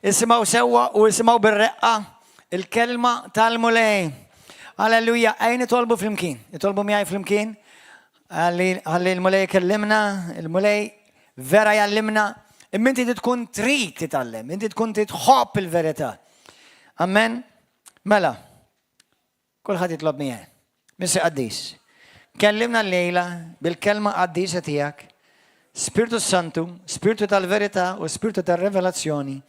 اسمعوا سوا واسمعوا بالرقة الكلمة tal-mulej. هللويا. أين طلبوا في المكين؟ يطلبوا معي في المكين. هل المولى يكلمنا؟ المولى فيرا يعلمنا. إما أنت تكون تريد تتعلم، أنت تكون تحب الفيرتا. أمين. ملا كل حد يطلب معي. مسي قديس كلمنا الليلة بالكلمة قديسة تياك. سبيرتو سانتو، سبيرتو تال فيرتا وسبيرتو تال ريفيلاسيوني.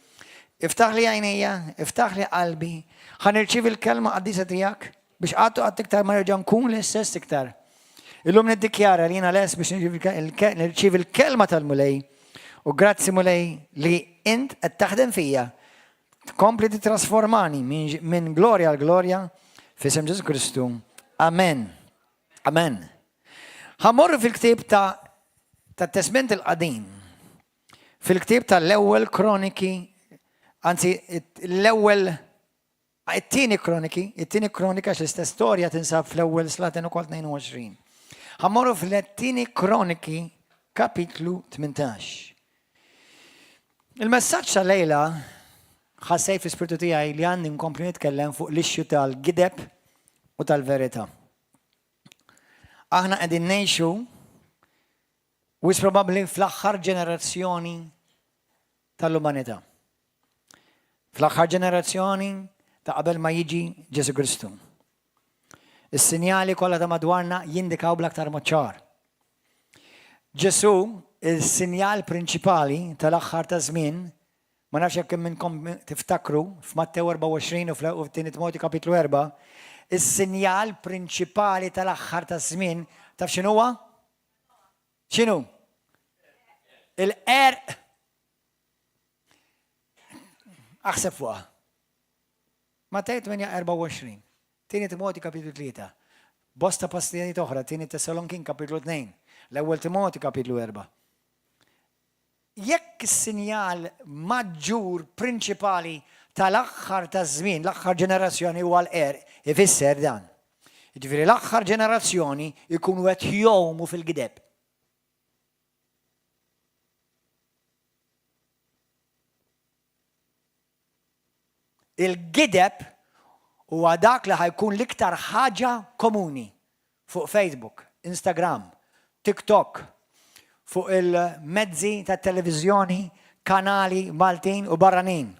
افتح لي عيني، افتح لي قلبي. هنرشيف الكلمة قديسة تياك. مش قعدتوا أكتر ما رجع نكون لسه أكتر. اللهم نديكيارا لينا لاس باش نرشيف الكلمة المولي. وغراتسي مولاي لي انت اتخدم فيا كومبليت ترانسفورماني من جلوريا لجلوريا في اسم جيسوس كريستو. امين امين. همر في الكتاب تاع التسمية القديم، في الكتاب تاع الاول كرونيكي انتي الاول التاني كرونيكي عشان ستوريا تنساب في الاول صلاة نقول 22. همر في التاني كرونيكي كابيتلو 18. المساج الليلة خاصة في سبيرتو تاعي اللي عندي نكمل نتكلم فوق الاشيو تاع الكذب وتاع الفيريتا. احنا قاعدين نعيشوا ويس بروبابلي في الاخر جنراسيوني تاع الومانيتا، في الاخر جنراسيوني تاع قبل ما يجي جيسو كريستو. السينيالي كلها تاع مدوارنا يندكاو بالاكثر ماتشار. جيسو السينيال برينشيبالي تاع الاخر تاع زمين، ما نعرفش كم منكم تفتكروا في متى 24 وفي تيموثي كابيتلو 4. السينيال برينشيبالي تاع الاخر تاع زمين تعرف شنو هو؟ شنو؟ الار اخسفوها. متى 24 تاني تيموثي كابيتلو 3 بوستا باستياني اخرى تاني تسالونكين كابيتلو 2 الاول تيموثي كابيتلو 4. يك السينيال ماجور برينشيبالي تاع الاخر تاع الزمين الاخر جنراسيوني هو الار يفسر دان. يجري الاخر جنراسيوني يكونوا يوموا في الكذب. الكذب هو داك اللي هيكون لكتر حاجه كوموني فوق فيسبوك، انستغرام، تيك توك، فوق المدزي تاع التلفزيوني، كانالي مالتين وبرانين.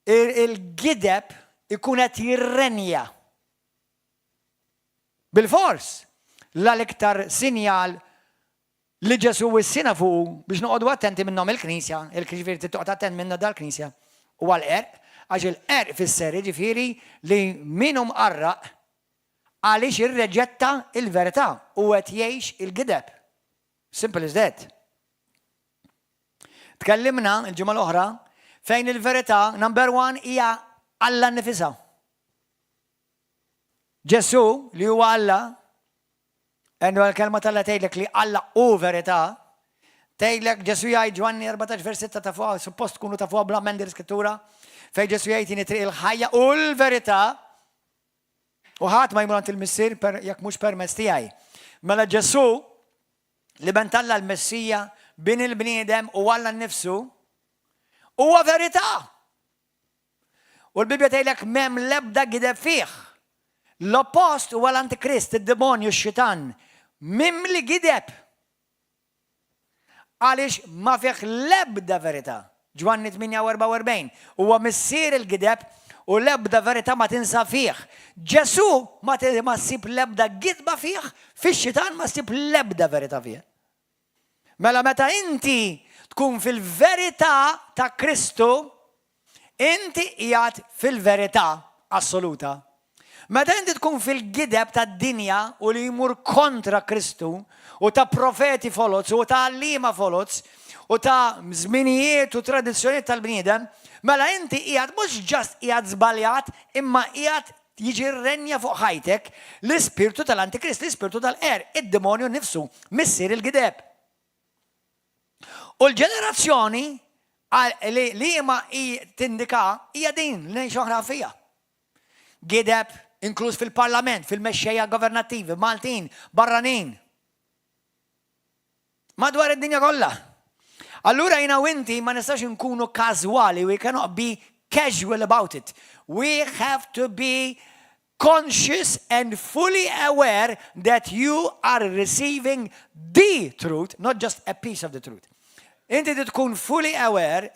الكذب يكون تيرانيا بالفورس لا لكتر سينيال اللي جاسوا السنة فوق باش نقعدوا اتنتي منهم الكنيسة، الكنيسة تقعد اتنت منها دا الكنيسة هو الارق. اجل الارق في السر جفيري اللي منهم قرق عليش الرجتا الفيرتا وتيش الكذب. simple as that. تكلمنا الجمل الأخرى فين الفيرتا نمبر 1 هي الله نفسها. جسو اللي هو الله انه الكلمة الله تيلك لي الله او فيرتا تيلك جسو ياي جواني 14 فيرس 6 تفوا سبوست تكونوا تفوا بلا من السكتورة في جسو ياي تنتري الحياة او الفيرتا وهات ما يمران المسير يك مش برمستياي ملا جسو اللي بنطلع المسيا بين البني ادم ولا نفسه هو فيريتا. والبيبليا تقول لك مام لبدا كده فيخ لابوست ولا انت كريست الديمونيو الشيطان مملي كده علاش ما فيخ لبدا فيريتا. جوان 48 هو مسير الكذب ولبدا فيريتا ما تنسى فيخ. جسو ما تسيب لبدا كذبه فيخ في الشيطان ما تسيب لبدا فيريتا فيه. ملا متى انت تكون في الفيريتا تاع كريستو انت قاعد في الفيريتا اسولوتا. متى انت تكون في الكذب تاع الدنيا واللي يمر كونترا كريستو وتا بروفيتي فولوتس وتعليمه فولوتس وتا زمنيات وتراديسيونات تاع البني ادم، ملا انت قاعد مش جاست قاعد زباليات اما قاعد يجي الرنية فوق حياتك لسبيرتو تاع الانتي كريست لسبيرتو تاع الار الديمونيو نفسه مسير الكذب. والجنراسيوني اللي ما تندكا هي دين اللي شهرها فيها كذب انكلوز في البرلمان في المشية غوفرناتيف مالتين برانين ما دوار الدنيا كلها. Allura jina u inti ma nistax nkunu casuali, we cannot be casual about it. We have to be conscious and fully aware that you are receiving the truth, not just a piece of the truth. Inti tkun fully aware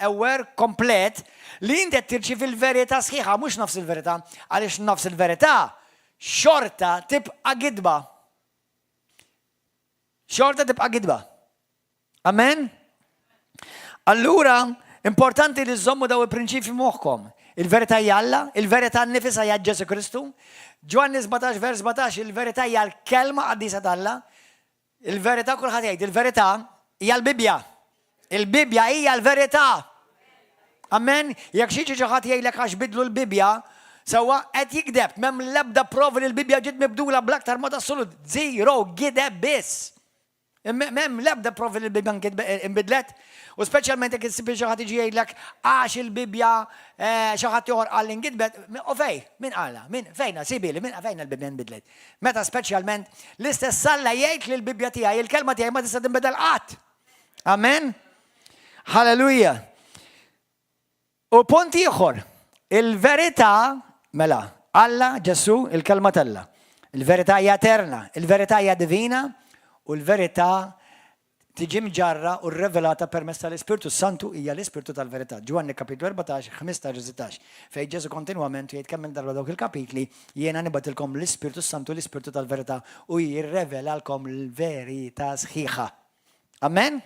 komplet li inti tirċiv il-verità sħiħa, mhux nofs il-verità, għaliex nofs il-verità xorta tibqa' gidba. Xorta tibqa' gidba. Amen? Allura, importanti li żommu daw il-prinċipi moħħkom. Il-verità hija Alla, il-verità nnifisha hija Ġesu Kristu. Ġwanni 17 vers 17, il-verità hija l-kelma qaddisa tal-Alla. Il-verità kulħadd jgħid, il-verità hija l-Bibja. Il-Bibja hija l-verità. Amen? Jekk xi ħadd jgħidlek għax bidlu l-Bibja, sewwa qed jikdeb, m'hemm l-ebda prova li l-Bibja ġiet mibdula bl-aktar mod assolut. Zero, gideb biss. M'hemm l-ebda prova li l-Bibja inbidlet. U speċjalment jekk issib xi ħadd jiġi jgħidlek għax il-Bibja xi ħadd joħor qal inkitbet, u fejn, min qalha, min fejna sibili, min fejn il-Bibja nbidlet. Meta speċjalment l-istess Alla jgħid li l-Bibja tiegħi, il-kelma tiegħi ma tista' tinbidel qatt. Amen? Halleluja. U punt ieħor, il-verità mela, Alla, Ġesu, il-kelma tella. Il-verità hija eterna, il-verità hija divina u l-verità tiġi mġarra u rrevelata permezz tal-Ispirtu Santu hija l-Ispirtu tal-verità. Ġwanni kapitlu 14, 15-16. Fejn Ġesu kontinwament jgħid kemm darba dawk il-kapitli jiena nibatilkom l-Ispirtu Santu l-Ispirtu tal-verità u jirrevelalkom l-verità sħiħa. Amen?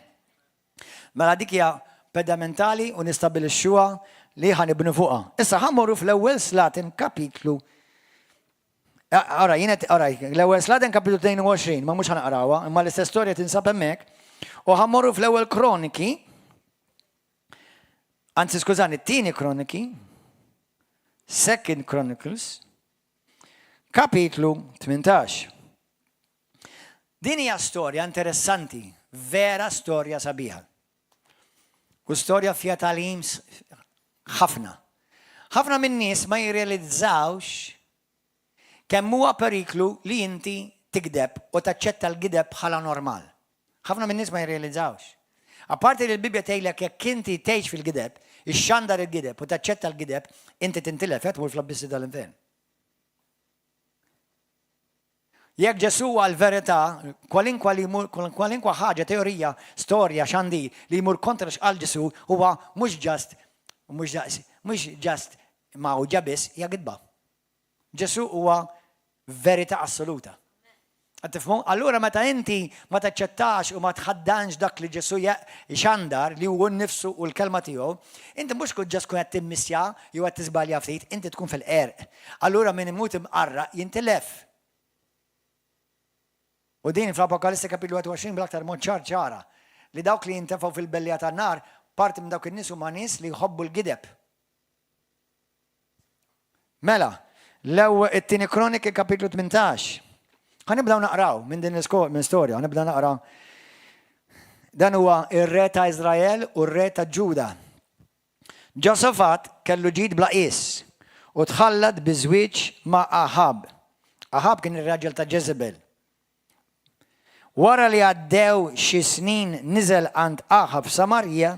Mela dik hija pedamentali u nistabilixxuha li ħanibnu fuqha. Issa ħammorru fl-ewwel Slatin kapitlu. L-ewwel Slatin kapitlu 22, ma mhux ħanaqrawha, imma l-istess storja tinsab hemmhekk. U ħammorru fl-ewwel Kroniki, anzi skużani, t-tieni Kroniki, Second Chronicles, kapitlu 18. Din hija storja interessanti, vera storja sabiħa. U storja fija talim ħafna. Ħafna min-nies ma jirrealizzawx kemm huwa periklu li inti tikdeb u taċċetta l-gideb bħala normal. ħafna min-nies ma jirrealizzawx. Apparti li l-Bibja tgħidlek jekk inti tgħix fil-gideb, ixxandar il-gideb u taċċetta l-gideb, inti tintilef qed tmur fl-abissi tal-infern. Jekk Ġesu għal-verità, kwalinkwa ħaġa, teorija, storja, xandi li jmur kontra x'qal Ġesu huwa mhux ġast mawġa biss hija gidba. Ġesu huwa verità assoluta. Għattifmu? Allura meta inti ma taċċettax u ma tħaddanx dak li Ġesu xandar li huwa nnifsu u l-kelma tiegħu, inti mhux kun ġast kun qed timmissja jew qed tiżbalja ftit, inti tkun fil-qerq. Allura min imut imqarra jintilef. U din fl-Apokalissi kapitlu 21 bl-aktar mod ċara li dawk li jintefgħu fil-bellija tan-nar parti minn dawk in-nies huma nies li jħobbu l-gideb. Mela, l-ewwel it-tieni Kroniki kapitlu 18. Ħanibdaw naqraw minn din storja, ħanibdaw naqra. Dan huwa ir-re ta' Iżrael u r-re ta' Ġuda. Ġosafat kellu ġid bla qis u tħallat biżwieġ ma' Ahab. Ahab kien ir-raġel ta' Jezebel. Wara li għaddew xi snin niżel għand Ahab f'Samarja,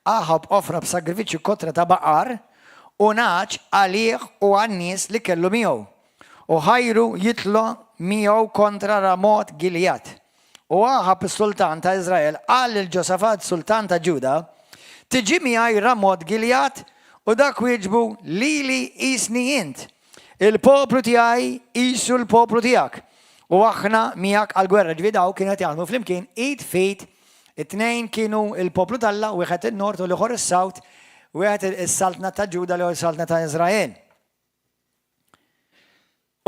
Ahab offra b'sagrifiċċju kotra ta' baqar u naċ għalih u għan-nies li kellu miegħu. U ħajru jitlu miegħu kontra Ramot Gilead. U Ahab is-sultan ta' Iżrael qal lil Ġosafat sultan ta' Ġuda, tiġi miegħi Ramot Gilead u dak wieġbu lili qisni int. Il-poplu tiegħi qisu l-poplu tiegħek. U aħna miegħek għall-gwerra ġvidaw kienu qed jaħdmu flimkien id fit, it-tnejn kienu il-poplu talla u wieħed in-nord u l-ieħor is-sawt, wieħed is-saltna ta' Ġuda u s-saltna ta' Iżrael.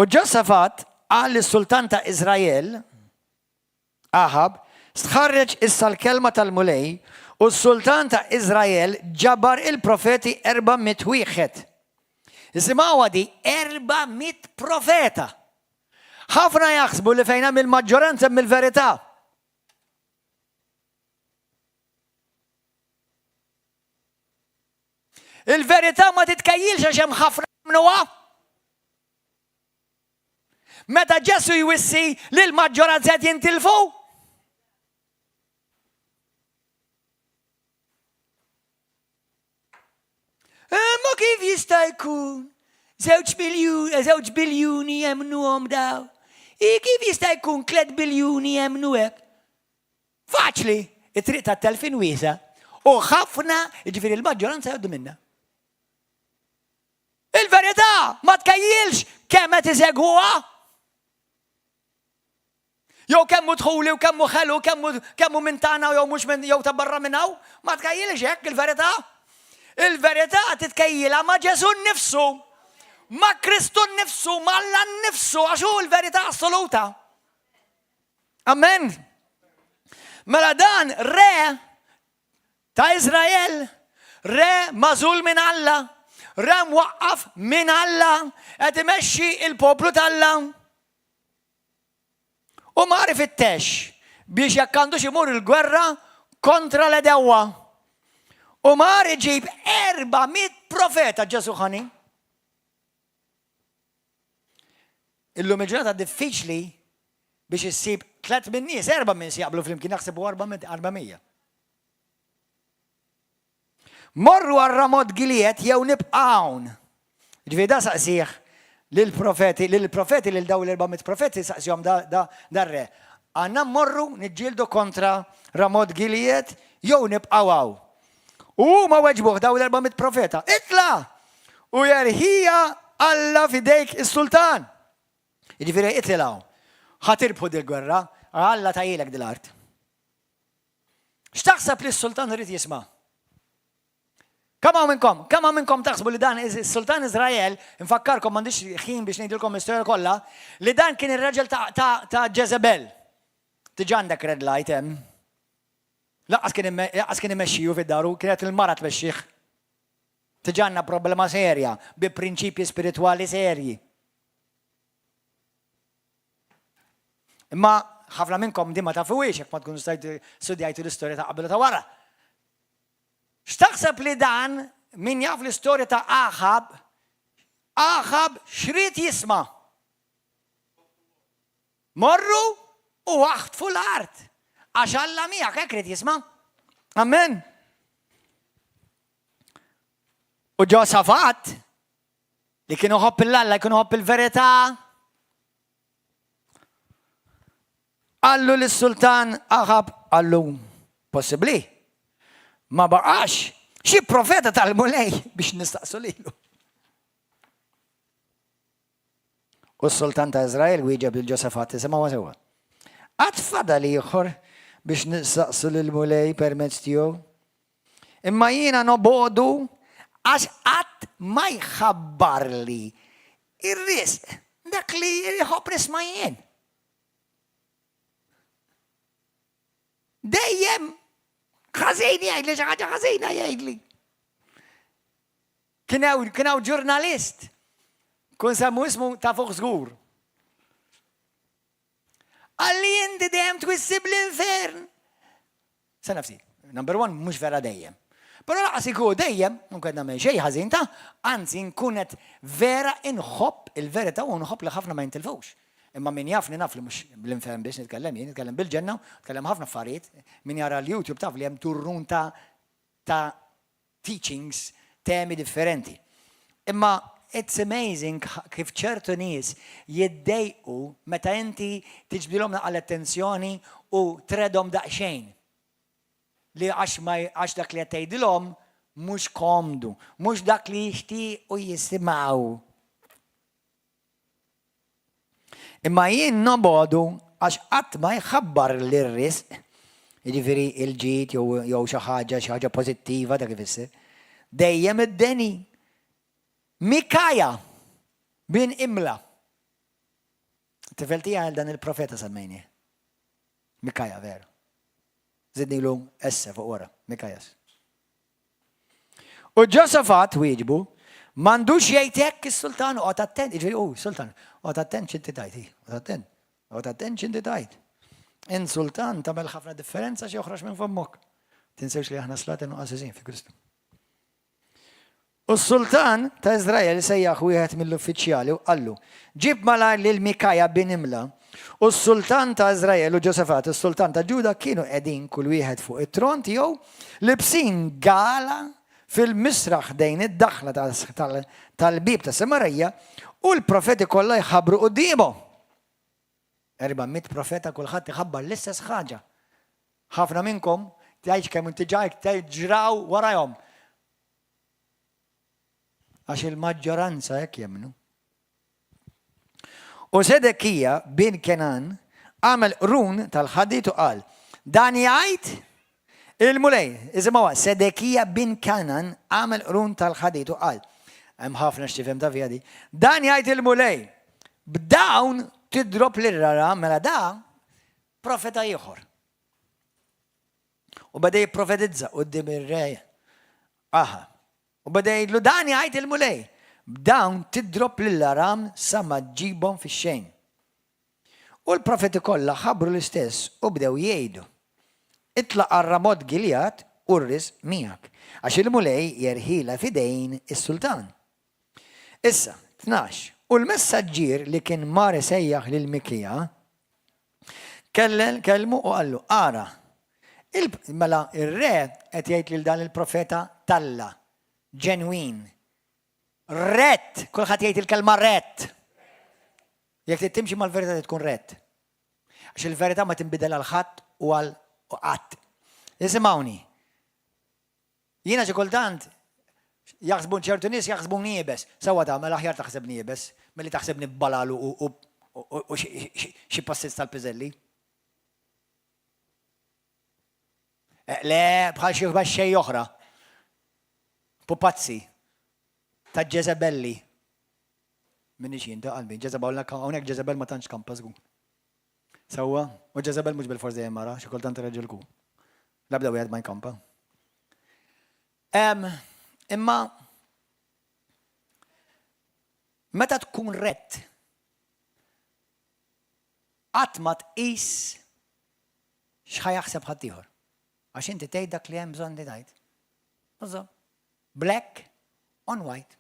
U Ġosafat qal lis-sultan ta' Iżrael, Ahab, stħarreġ issa l-kelma tal-mulej u s-sultan ta' Iżrael ġabar il-profeti 400 wieħed. Isimgħuha di 400 profeta. ħafna jaħsbu li fejn hemm il-maġġoranza mill-verità. Il-verità ma titkejjilx għax hemm ħafna mnuha. Meta Ġesu jwissi li l-maġġoranza qed jintilfu. jista' jkun 2 biljuni jemnuhom daw? Kif jista' jkun 3 biljuni jemnu hekk? Faċli, it-triq tat-telfin wiesa u ħafna, jiġifieri l-maġġoranza jgħoddu minnha. Il-verità ma tkejjilx kemm qed isegħuha. Jew kemmu dħuli u kemmu ħelu, kemmu minn tagħna jew mhux minn jew ta' barra minn hawn, ma tkejjilx hekk il-verità. Il-verità titkejjilha ma' Ġesu nnifsu, ma' Kristu nnifsu, ma' Alla nnifsu għax hu l-verità assoluta. Amen. Mela dan re ta' Iżrael, re mażul minn Alla, re mwaqqaf minn Alla qed imexxi il-poplu tal-Alla. U ma rifittex biex jekk għandux imur il-gwerra kontra l-edewwa. U ma iġib 400 profeta Ġesu ħani. Illum il-ġurnata diffiċli biex issib 3 min nies, 4 min jaqblu flimkien naħseb 400. Morru għal Ramot Gilied jew nibqa' hawn. Ġifieri da saqsih lill-profeti lil daw l-400 profeti saqsihom dar-re. Għandna mmorru niġġieldu kontra Ramot Gilied jew nibqgħu hawn. U ma weġbuh daw l-400 profeta. Itla! U jerħija Alla fidejk is-sultan. Jiġifieri itlaw. Ħatirbħu dil-gwerra, Alla tajilek dil-art. X'taħseb li s-sultan irid jisma'? Kemm minnkom taħsbu li dan is-sultan Iżrael, infakkarkom m'għandix ħin biex ngħidilkom l-istorja kollha, li dan kien ir-raġel ta' Jezebel. Diġà għandek red light hemm. Laqqas kien imexxiju fid-daru, kienet il-mara tmexxih. Tiġanna problema serja bi prinċipji spiritwali serji. Imma ħafna minnkom di ma tafuwiex jekk ma tkunu studjajtu l-istorja ta' qabel ta' wara. X'taħseb li dan min jaf l-istorja ta' Aħab xrid jisma'. Morru u waħtfu l-art. Għax Alla miegħek hekk rid jisma'. Amen. U Ġosafat li kienu ħobb l-Alla, kienu ħobb il-verità. Għallu lis-sultan Aħab, għallu possibbli. Ma baqax xi profeta tal-mulej biex nistaqsu lilu. U s-sultan ta' Iżrael wieġeb lil Ġosafat isimgħu sewwa. Għad fadal ieħor biex nistaqsu lill-mulej permezz tiegħu. Imma jiena nobodu għax qatt ma jħabbarli ir-risq dak li jħobb nisma' jien. Dejjem ħażin jgħidli xi ħaġa ħażina jgħidli. Kien hawn ġurnalist kun semmu ismu ta' fuq żgur. Għalli inti dejjem twissib l-infern. Sa nafsi, number 1 mhux vera dejjem. Però laqas ikun dejjem, nkun nagħmel xejn ħażin ta', anzi nkunet vera inħobb il-verità u nħobb li ħafna ma jintilfux. Imma min jafni naf li mhux bl-infern biex nitkellem bil-ġenna, nitkellem ħafna affarijiet, min jara l-YouTube taf li hemm turrun ta' teachings, temi differenti. Imma it's amazing kif ċertu nies jiddejqu meta inti tiġbdilhom għall-attenzjoni u tredhom daqsxejn. Li għax dak li qed tgħidilhom mhux komdu, mhux dak li jixtiequ jisimgħu. Imma jien nobodu għax qatt ma jħabbar l-risq, jiġifieri il-ġid jew xi ħaġa pożittiva dak ifisser. Dejjem id-deni. Mikaja bin Imla. Tifel tiegħi dan il-profeta semmejni. Mikaja veru. Żidnilu esse fuq wara, Mikajas. U Ġosafat wieġbu m'għandux jgħid hekk is-sultan qgħod attent, jiġifieri sultan, qgħod attent x'inti tajt, qgħod attent x'inti tajt. In-sultan tagħmel ħafna differenza xi joħroġ minn femmok. Tinsewx li aħna slati nuqqasizin fi Kristu. U s-sultan ta' Iżrael sejjaħ wieħed mill-uffiċjali u qallu: ġib malajr lil Mikaja bin Imla. U s-sultan ta' Iżrael u Ġosafat, is-sultan ta' Ġuda kienu qegħdin kull wieħed fuq it-tron tiegħu libsin gala fil-misraħ dejn id-daħla tal-bib ta' Samarija u l-profeti kollha jħabbru qudiemu. 400 profeta kulħadd iħabbar l-istess ħaġa. Ħafna minnkom tgħidx kemm inti ġajk ġraw warahom. Għax il-maġġoranza hekk jemmnu. U Sedekija bin Kenan għamel qrun tal-ħadit u qal dan jgħid il-mulej, iżimgħuha Sedekija bin Kenan għamel qrun tal-ħadit u qal. Hemm ħafna x'tifhem ta' fiha di. Dan jgħid il-mulej b'dawn tidrob lir-rara mela da profeta ieħor. U bada jipprofetizza quddiem ir-re. Aha. U bada jgħidlu dan jgħid il-mulej b'dawn tidrob lill-aram sa ma ġġibhom fix-xejn. U l-profeti kollha ħabbru l-istess u bdew jgħidu itlaq ar-Ramot Gilead u rris miegħek għax il-mulej jerħila fidejn is-sultan. Issa, 12. U l-messaġġier li kien mar isejjaħ lil Mikija kellmu u qallu ara. Mela ir-re qed jgħid lil dan il-profeta talla, ġenwin. Ret, kulħadd jgħid il-kelma ret. Jekk timxi mal-verità tkun ret. Għax il-verità ma tinbidel għal ħadd u għal qatt. Isimgħuni. Jiena xi kultant jaħsbu ċertu nies jaħsbu niebes. Sewwa tagħmel aħjar taħseb niebes milli taħsebni b'balalu u xi passis tal-piżelli. Le bħal xi xejn oħra. Pupazzi. Ta' Ġezebelli. Minni xi inta qalbi, Ġezebel hawnhekk Ġezebel ma tantx kampa żgur. Sewwa, u Ġezebel mhux bil-forsi hemm mara, xi kultant irreġilku. L-ebda wieħed ma jkampa. Imma meta tkun rett qatt ma tqis x'ħajaħseb ħadd ieħor. Għax inti tgħid dak li hemm bżonn li tgħid. Biżgħat. Black on white.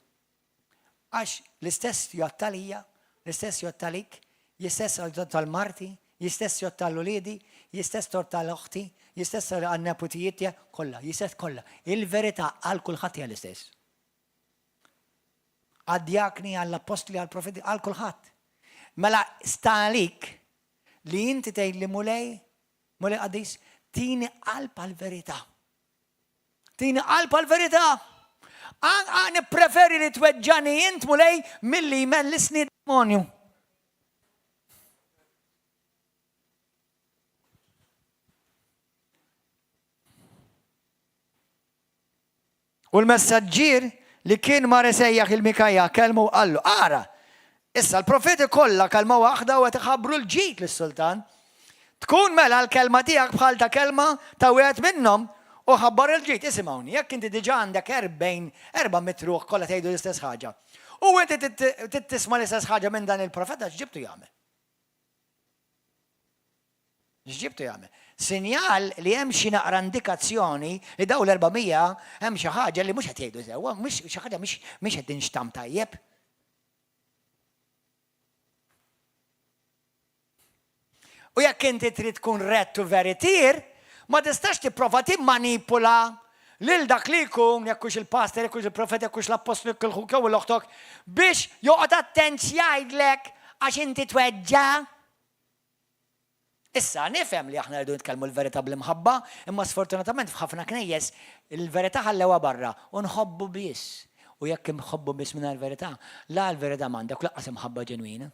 Għax l-istess jottalija, l-istess jottalik, jistess tal-marti, jistess jottal-uliedi, jistess tal-oħti, jistess għal-neputijiet kollha, jistess kollha. Il-verità għal kulħadd hija l-istess. Għad-djakni, għall-apostoli, għall-profeti, għal kulħadd. Mela stalik li inti tgħid li mulej qadis, tini qalb għall-verità. Tini qalb għall-verità. Għani preferi li tweġġani jint mulej milli jmellisni demonju. U l-messaġġier li kien mar isejjaħ il-Mikija kelmu qallu, ara, issa l-profeti kollha kelma waħda u qed iħabbru l-ġid lis-sultan. Tkun mela l-kelma tiegħek bħal ta' kelma ta' wieħed minnhom u ħabbar il-ġid. Isimgħuni, jekk inti diġà għandek 400 ruħ kollha tgħidu l-istess ħaġa. U inti tisma' l-istess ħaġa minn dan il-profeta x'ġibtu jagħmel? X'ġibtu jagħmel? Sinjal li hemm xi naqra indikazzjoni li daw l-400 hemm xi ħaġa li mhux qed jgħidu sewwa, mhux xi ħaġa mhix qed tinxtam tajjeb. U jekk inti trid tkun rett u veritier, ma tistax tipprova timmanipula lil dak li jkun jekk hux il-pastor, jekk hux il-profet, jekk hux l-apostol, jekk hux jew l-oħtok biex joqgħod attent jgħidlek għax inti tweġġa'. Issa nifhem li aħna rridu nitkellmu l-verità bl-imħabba, imma sfortunatament f'ħafna knejjes il-verità ħallewha barra u nħobbu biss. U jekk imħobbu biss minn l-verità, la l-verità m'għandek laqqas imħabba ġenwina.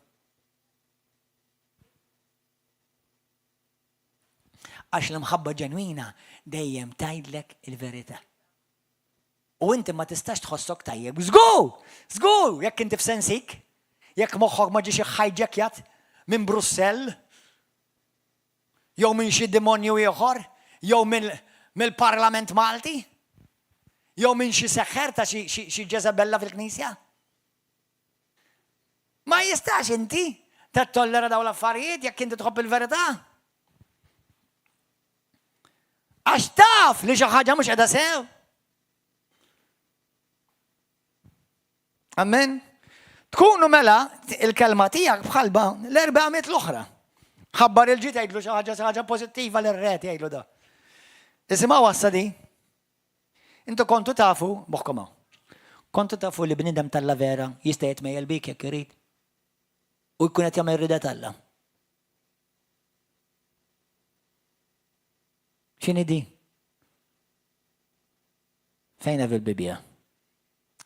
Għax l-imħabba ġenwina dejjem tgħidlek il-verità. U inti ma tistax tħossok tajjeb. Żgur, jekk inti f'sensik, jekk moħħok ma ġiex hijackjat minn Brussell, jew minn xi demonju ieħor, jew mill-Parlament Malti, jew minn xi seħħer ta' xi Ġezebella fil-Knisja. Ma jistax inti tattollera dawn l-affarijiet jekk inti tħobb il-verità. Għax taf li xi ħaġa mhux qiegħda sew. Amen. Tkunu mela il-kelma tiegħek bħalba l-400 l-oħra. ħabbar il-ġid jgħidlu xi ħaġa pożittiva l-re jgħidlu da. Isimgħu wassa di. Intu kontu tafu, moħkoma. Kontu tafu li bnidem tal-la vera jista' jitmejjel bik jekk irid. U jkun qed jagħmel rida tal-la. X'inhi di? Fejna fil-Bibja?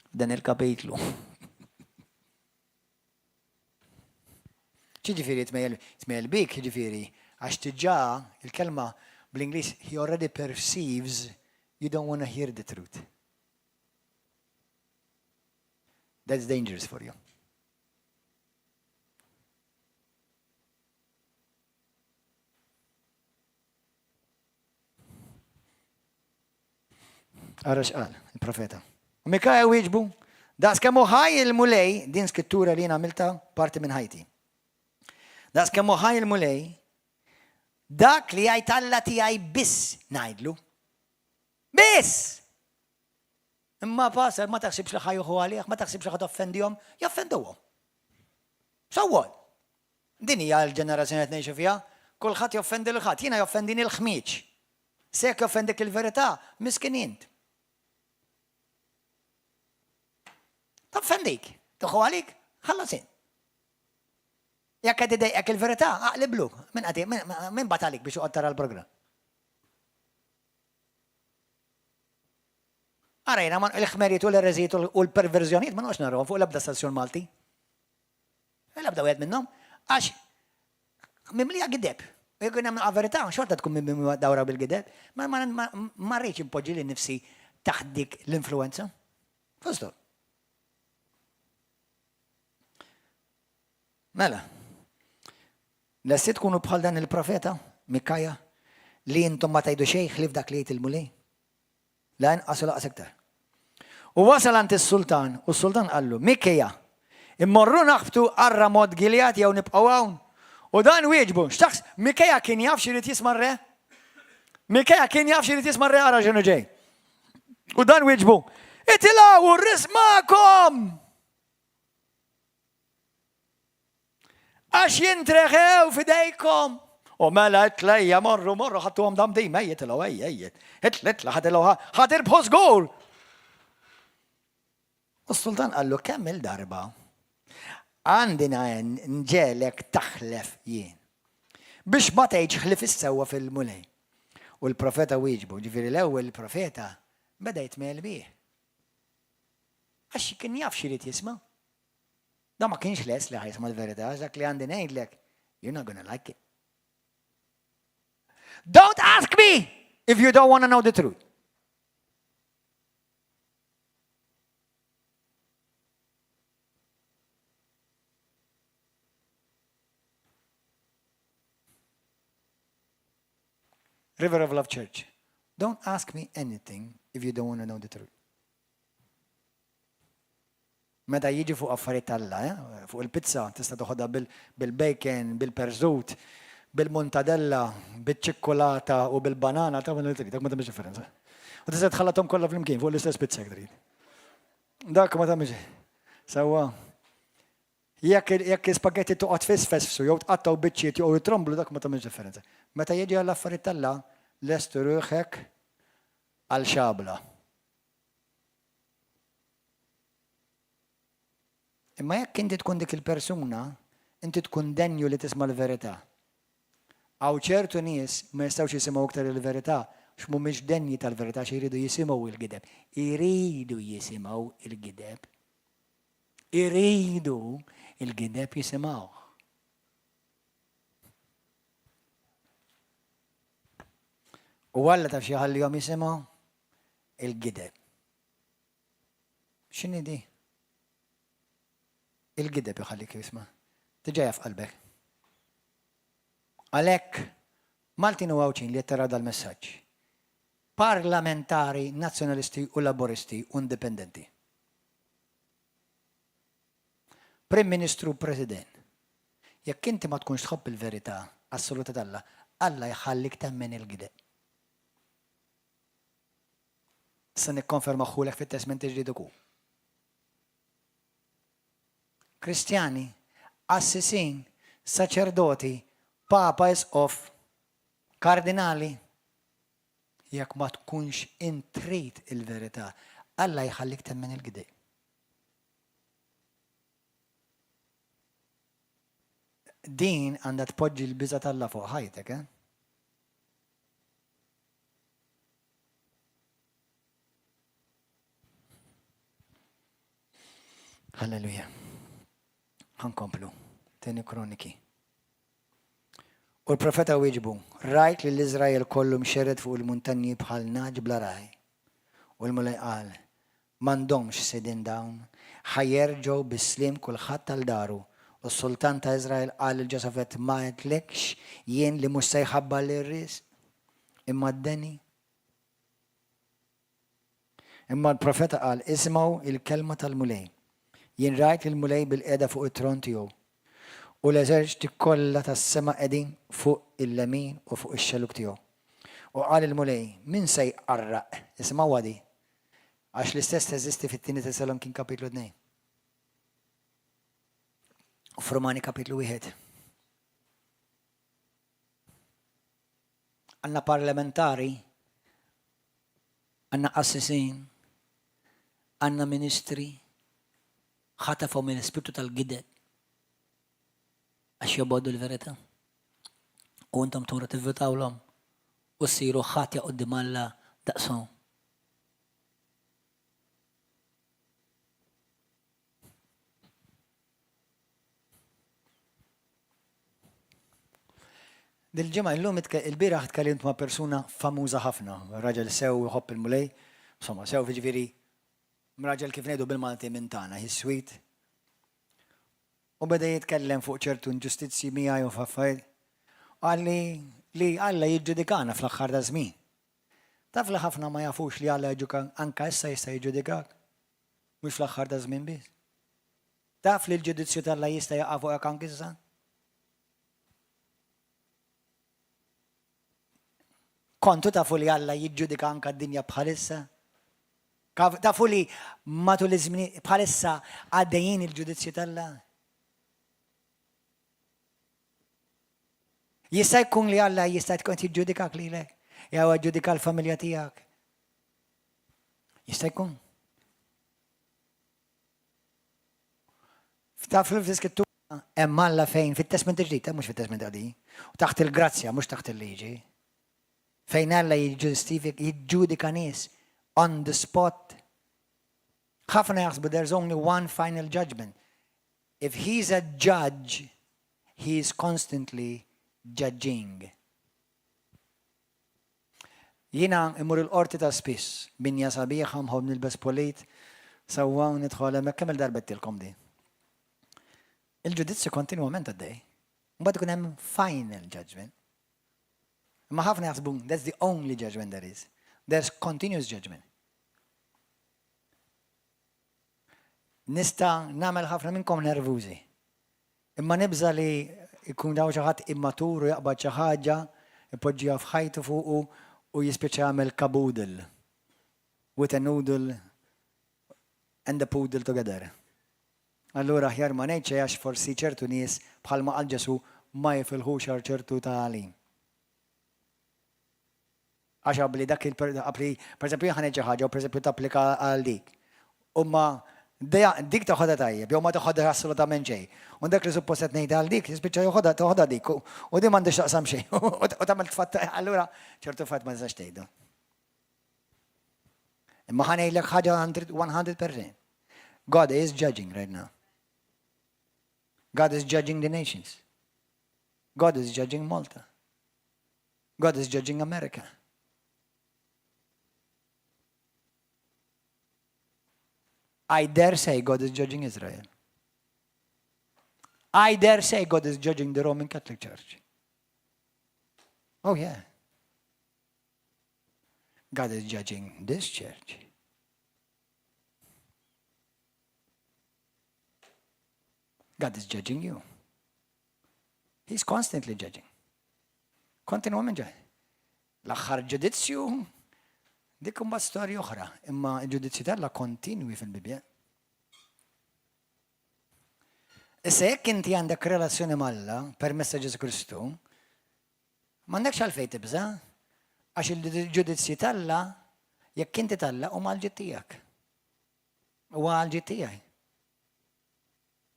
Dan il-kapitlu. ċiġifieri jitmejjel bik, ġifieri, għax tiġà il-kelma bl-Ingliż he already perceives you don't want to hear the truth. That's dangerous for you. Ara xqal, il-profeta. U Mikaja wieġbu, daqs kemmu ħaj il-mulej, din skrittura li għamilta parti minn ħajti. Daqs kemmu ħaj il-mulej, dak li għajtalla tijaj biss najdlu. Biss! Imma passer, ma taħsibx li ħajuħu għalih, ma taħsibx li ħad offendijom, jaffenduwom. Sawwol. Din hija l-ġenerazzjoni qed ngħixu fiha, kulħadd joffendi l-ħadd, jiena joffendini l-ħmieġ. Sekk joffendik il-verità, miskin int. Toffendik, tuħu għalik, ħallasin. Jekk qed idejqek il-verità, aqliblu, min batalik biex uqgħod tara l-programm. Arajna, il-ħmerijiet u l-ereżijiet u l-perverżjonijiet ma nux narrawhom fuq l-ebda stazzjon Malti. L-ebda wieħed minnhom, għax mimlija gideb. Jekk nagħmlu verità, xorta tkun mimlija dawra bil-gideb, ma rridx impoġġi li nnifsi taħt dik l-influenza. Fostor. Mela, lessi tkunu bħal dan il-profeta, Mikaja, li intom ma tajdu xejn ħlif dak li jgħid il-mulej. La inqas u laqas iktar. U wasal għand is-sultan, u s-sultan qallu, Mikaja, immorru naħbtu qarra mod Gilead jew nibqgħu hawn. U dan wieġbu, x'taħs, Mikaja kien jaf x'irid jisma' r-re? Mikaja kien jaf x'irid jisma' r-re ara ġenu ġej. U dan wieġbu, itilgħu rismakom! Għax jintreħew fidejkom. U melatlejja morru ħattu għom dam dim, ejjet il-għu, ejjet. Hitletla ħatir bħos gol. U s-sultan għallu kemm il-darba għandina nġelek taħlef jien. Biex ma tgħidx ħlif is-sewwa fil-mulej. U l-profeta wieġbu, ġifieri l-ewwel il-profeta beda jitmejl bih. Għax kien jaf x'irid jisma'. Da ma kienx les li ħajsma l-verità, dak li għandi ngħidlek, you're not gonna like it. Don't ask me if you don't want to know the truth. River of Love Church. Don't ask me anything if you don't want to know the truth. Meta jiġi fuq affarijiet Alla, fuq il-pizza tista' toħodha bil-bacon, bil-perżut, bil-montadella, bil-ċikkolata u bil-banana, ta' ma tagħmilx differenza. U tista' tħallathom kollha flimkien fuq l-istess pizza jekk trid. Dak ma tagħmilx. Sewwa. Jekk ispagetti toqgħod fisfessu jew tqattaw biċċiet jew jitromblu dak ma tagħmilx differenza. Meta jiġi għall-affarijiet Alla, lestu ruħek għal xabla. Imma jekk inti tkun dik il-persuna, inti tkun denju li tisma' l-verità. Għaw ċertu nies ma jistgħux jisimgħu iktar il-verità, x'mhumiex denji tal-verità xi jridu jisimgħu il-gideb. Iridu jisimgħu il-gideb. Iridu il-gideb jisimgħu. U Alla taf xi ħallihom jisimgħu il-gideb. X'inhi di? Il-gideb jħallik jisma. Tiġa f'qalbek. Għalhekk Maltin u għawċin li jattara dal-messaġġ. Parlamentari, nazzjonalisti u laboristi u indipendenti. Prim Ministru u President. Jekk inti ma tkunx tħobb il-verità assoluta tal-Alla, Alla jħallik temmen il-gideb. Issa nikkonferma ħulek fit-testament ġdid ukoll. Kristjani, assisin, saċerdoti, papas of kardinali, jekk ma tkunx intrit il-verità, Alla jħallik temmen il-gdej. Din għandha tpoġġi l-biża tal-Alla fuq ħajtek, eh? Halleluja. Ħankomplu. Tieni Kroniki. U l-profeta wieġbu, rajt li l-Iżrael kollu mxered fuq il-muntanji bħal naġ bla raj. U l-mulej qal, m'għandhomx sedin dawn, ħajjerġgħu bis-slim kulħadd tal-daru. U s-sultan ta' Iżrael qal il-Ġosafet ma għedlekx jien li mhux se jħabba l-ris imma d-deni. Imma l-profeta qal ismaw il-kelma tal-mulej. Jien rajt il-mulej bil-qeda fuq it-tron tiegħu. U l-eżerċti kollha tas-sema qegħdin fuq il-lemin u fuq ix-xeluk tiegħu. U qal il-mulej, min se jqarraq? Isma' wadi. Għax l-istess teżisti fit-tieni Tesalonikin kapitlu 2. U f'Romani kapitlu 1. Għandna parlamentari, għandna assisin, għandna ministri, ħatafu mill-ispirtu tal-gidet għax jobbodu l-verità. U intom tura tivvitawlhom u ssiru ħatja qudiem Alla daqshom. Dil-ġimgħa illum il-bieraħ tkellimt ma' persuna famuża ħafna, raġel sew jħobb il-mulej, insomma sew jiġifieri mraġel kif ngħidu bil-Malti minn tagħna, he's sweet. U beda jitkellem fuq ċertu inġustizzji miegħi u f'affarijiet. Qal li Alla jiġġudikana fl-aħħar ta' żmien. Taf li ħafna ma jafux li Alla jiġġudika anke issa jista' jiġġudikak. Mhux fl-aħħar ta' żmien biss. Taf li l-ġudizzju tal-Alla jista' jaqa' fuqek anke issa? Kontu tafu li Alla jiġġudika anke d-dinja bħalissa? Tafu li matul iż-żmien bħalissa għaddejjin il-ġudizzju tal-Alla? Jista' jkun li Alla jista' tkun jiġġudikak lilek, jew jiġġudika l-familja tiegħek. Jista' jkun. Taf fil-Skrittura hemm Alla fejn fit-Testament il-ġdid, mhux fit-Testament qadi, u taħt il-grazzja mhux taħt il-liġi. Fejn Alla jiġġudika nies on the spot. Ħafna jaħsbu there's only one final judgment. If he's a judge, he is constantly judging. Jina imur il-qorti ta' spiss, binja sabiħa, mħob nilbes polit, sawa u nidħol hemmhekk kemm il-darbettilkom di. Il-ġudizzju kontinwament għaddej. Mbagħad ikun hemm final judgment. Ma ħafna jaħsbu that's the only judgment there is. There's continuous judgment. Nista' nagħmel ħafna minnkom nervużi. Imma nibża li ikun daw xi ħadd immatur u jaqbad xi ħaġa, ipoġġiha f'ħajtu fuqu u jispiċċa jagħmel kaboodle. With a noodle and a poodle together. Allura aħjar ma ngħidx għax forsi ċertu nies bħalma qal Ġesu ma jifilħux għal ċertu tagħlim. Għax qabli dak pereżempju ħaneġ xi ħaġa u pereżempju tapplika għal dik. Umma dik taħodha tajjeb, jew ma taħodha assolutament xejn. U dak li suppost qed ngħid għal dik, jispiċċa joħodha dik u din m'għandix taqsam xejn. U tagħmel tfatt allura ċertu fatt ma tistax tgħidu. Imma ħanejlek ħaġa 100%. God is judging right now. God is judging the nations. God is judging Malta. God is judging America. I dare say God is judging Israel. I dare say God is judging the Roman Catholic Church. Oh yeah. God is judging this church. God is judging you. He's constantly judging. Kontinuament ġaj. L-aħħar ġudizzju dik imbagħad storja oħra, imma l-ġudizzju tagħha kontinwi fil-Bibja. Issa jekk inti għandek relazzjoni mal-Alla permezz ta' Ġesu Kristu, m'għandekx għalfejn tibża' Għax il-ġudizzji Alla jekk inti Alla huma l-ġid tiegħek. Huwa l-ġid tiegħi.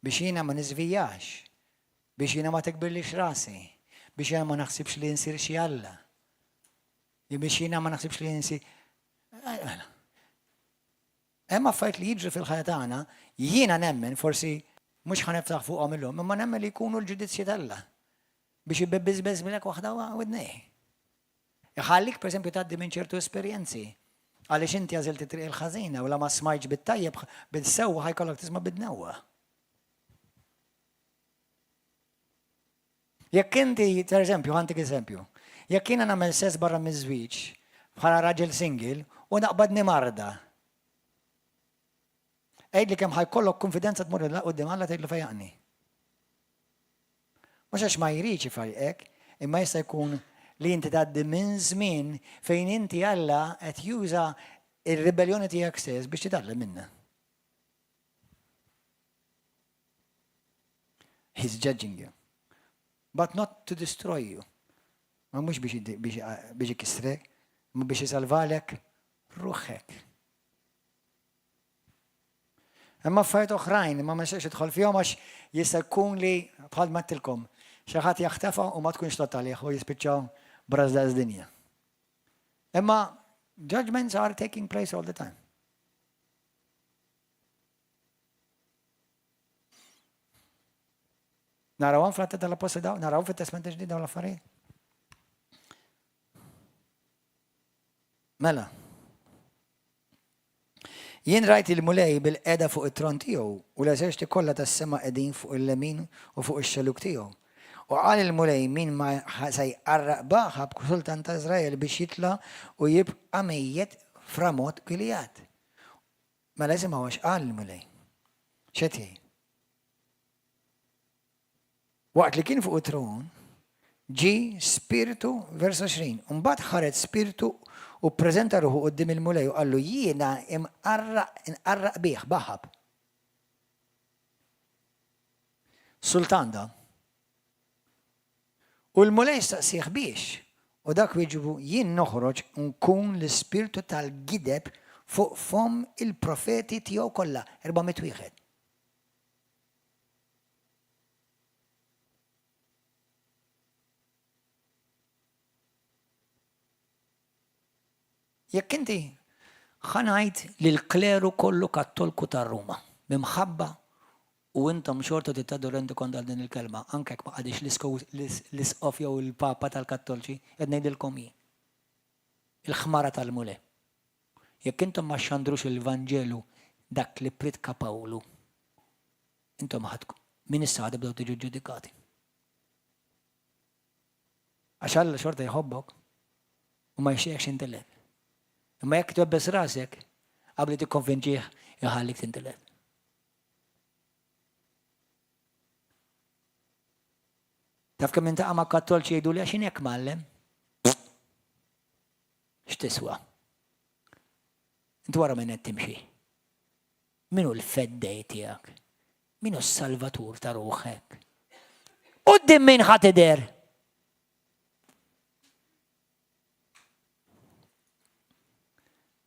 Biex jiena ma niżvijax, biex jiena ma tikbirlix rasi, biex jiena ma naħsibx li nsir xi Alla. Biex jiena ma naħsibx li nsir. Hemm affarijiet li jiġru fil-ħajja tagħna, jiena nemmen forsi mhux ħaniftaħ fuqhom illum, imma nemmen li jkunu l-ġudizzji Alla. Biex jibbeżbeż milek waħda widnej. Iħallik pereżempju tgħaddi minn ċertu esperjenzi. Għaliex inti għażilt it-triq il-ħażina u la ma smajtx bit-tajjeb bil-sewwa ħajkollok tisma' bid-newwa. Jekk inti, pereżempju, ħantik eżempju, jekk jiena nagħmel sess barra miż-żwieġ bħala raġel single u naqbadni marda. Għejdli kemm ħajkollok konfidenza tmur il quddiem Alla tgħidlu fejjaqni. Mhux għax ma jridx ifajqek, imma jista' jkun li inti tgħaddi minn żmien fejn inti Alla qed juża ir-ribelljoni tiegħek stess biex titgħallem minnha. He's judging you, but not to destroy you. Ma mhux biex ikissrek, ma biex isalvalek ruħek. Imma affarijiet oħrajn ma nistax idħol fihom għax jista' jkun li bħal ma tilkom xi ħadd jaħtefa u ma tkunx totalih u jispiċċaw brażdaq dinja. Imma judgments are taking place all the time. Naraw fl-Att tal-Apostoli daw, naraw fit-Testament ġdid dawn l-affarijiet. Mela. Jien rajt il-mulej bil-qeda fuq it-tron tiegħu u l-eżerċti kollha tas-sema qegħdin fuq il-lemin u fuq ix-xeluk tiegħu. U qal il-mulej min ma se jqarraq baħab sultan ta' Iżrael biex jitla' u jibqa' mejjed f'Ramot Gilead. Mela isimgħu għax qal il-mulej. X'qed jgħid? Waqt li kien fuq it-tron ġi spiritu vers 20. Mbagħad ħareġ spiritu u ppreżenta ruħu quddiem il-mulej u qallu jiena inqarraq bih baħab. Sultan da. U l-mulej staqsih biex u dak wieġbu jien noħroġ nkun l-ispirtu tal-gideb fuq fom il-profeti tiegħu kollha 400 wieħed. Jekk inti ħanajt li l-kleru kollu kattolku tar-Ruma bimħabba u intom xorta tittaddu rendu kont għal din il-kelma anke ma qadix l-isqof jew il-papa tal-Kattolċi qed ngħidilkom jien. Il-ħmara tal-mule. Jekk intom ma xandrux il-Vanġelu dak li pritka Pawlu, intom ħadku min issa tibdew tiġu ġudikati. Għax Alla xorta jħobbok u ma jxejħx intellet. Imma jekk twebbes rasek, qabli tikkonvinċih jħallik tintellet. Taf kemm intaqa' ma' Kattolċi jgħidu li għaxin jekk mallem? X'tiswa? Inti wara minn qed timxi. Minu l-feddej tiegħek? Minu s-salvatur ta' ruħek? Quddiem min ħadd idher?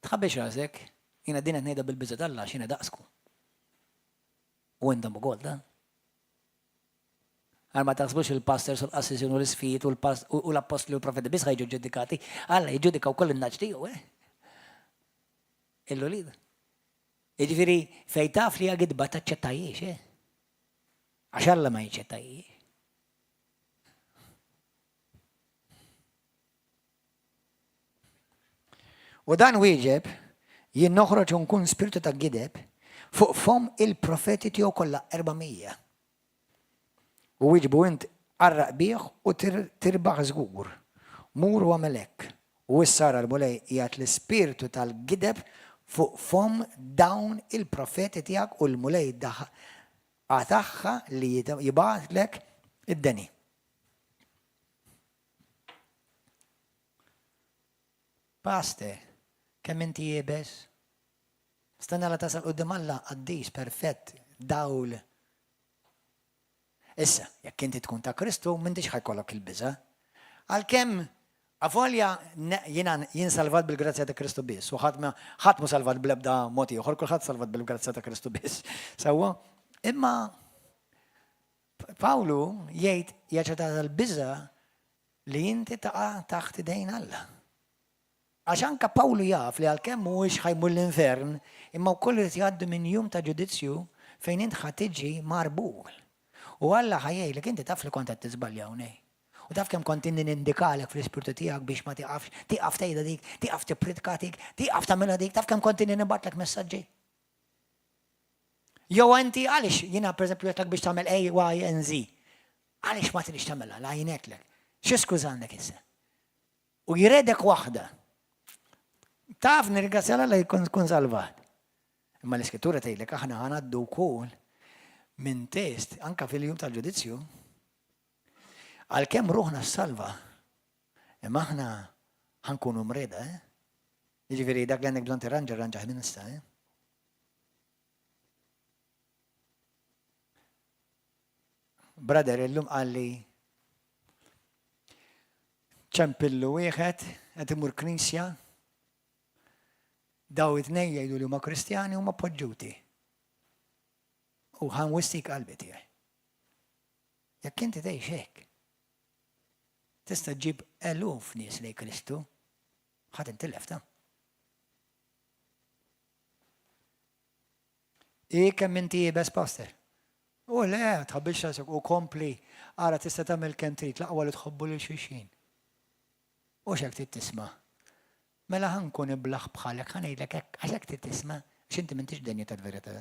Tħabbix rasek, jiena din qed ngħidha bil-biża' Alla x'jiena daqsku. U intom ukoll da. Għal ma taħsbux il-pastors u l-assisjon u l-isfijiet u l-apostoli u l-profeti biss ħajġu ġudikati, Alla jġudika wkoll in-naġġ tiegħu, Illu li. Jiġifieri fejn taf li għagidba taċċettajiex, Għax Alla ma jiċċettajiex. U dan wieġeb jien noħroġ nkun spiritu ta' gideb fuq fom il-profeti tiegħu kollha 400. U wieġbu int qarraq bih u tirbaħ żgur. Mur wa melek. U issa l-mulej qiegħed l-ispirtu tal-gideb fuq fom dawn il-profeti tiegħek u l-mulej għataħħa li jibgħatlek id-deni. Paste, kemm inti jibes? Stanna la tasal qudiem Alla qaddis perfett dawl. Issa, jekk inti tkun ta' Kristu m'intix ħajkollok il-biża'. Għalkemm Avolja jien salvat bil-grazzja ta' Kristu biss, u ħadd mu salvat bl-ebda moti, uħor kulħadd salvat bil-grazzja ta' Kristu biss. Sewwa, imma Pawlu jgħid jaċċetta tal-biża li inti taqa' taħt idejn Alla. Għax anke Pawlu jaf li għalkemm mhuwiex ħajmur l-infern, imma wkoll irid jgħaddu minn jum ta' ġudizzju fejn int ħadd tiġi marbul. U Alla ħajjejlek inti taf li kont qed tiżbalja hawnhekk. U taf kemm kont inni nindikalek fl-ispirtu tiegħek biex ma tiqafx, tiqaf tgħidha dik, tiqaf tippridka dik, tiqaf tagħmilha dik, taf kemm kont inni nibatlek messaġġi. Jew inti għaliex jiena pereżempju qedlek biex tagħmel A, Y, and Z. Għaliex ma tridx tagħmilha, la jgħinetlek. X'iskuż għandek issa? U jredek waħda. Taf nirringrazzjala li jkun salvat. Imma l-iskrittura tgħidlek aħna ħanaddu wkoll minn test anke fil-jum tal-ġudizzju. Għalkemm ruħna s-salva, imma aħna ħankunu mreda, Jiġifieri dak li għandek bżonn tirranġa ħin issa, Brother, illum qalli ċempillu wieħed qed imur knisja, daw it-tnejn jgħidu li huma Kristjani huma poġġuti. U ħanwistik qalbi tiegħi. Jekk inti tgħix hekk, tista' ġib eluf nies lejn Kristu, ħadd intilef ta'. Kemm inti jibes pastor. U le, tħabbilx rasek u kompli, ara tista' tagħmel kemm trid, laqwa li tħobbu lil xulxin. U x'hekk trid tisma'. Mela ħankun iblaħ bħalek, ħanejdlek hekk, għax hekk trid tisma', x'inti m'intix denja tal-verità.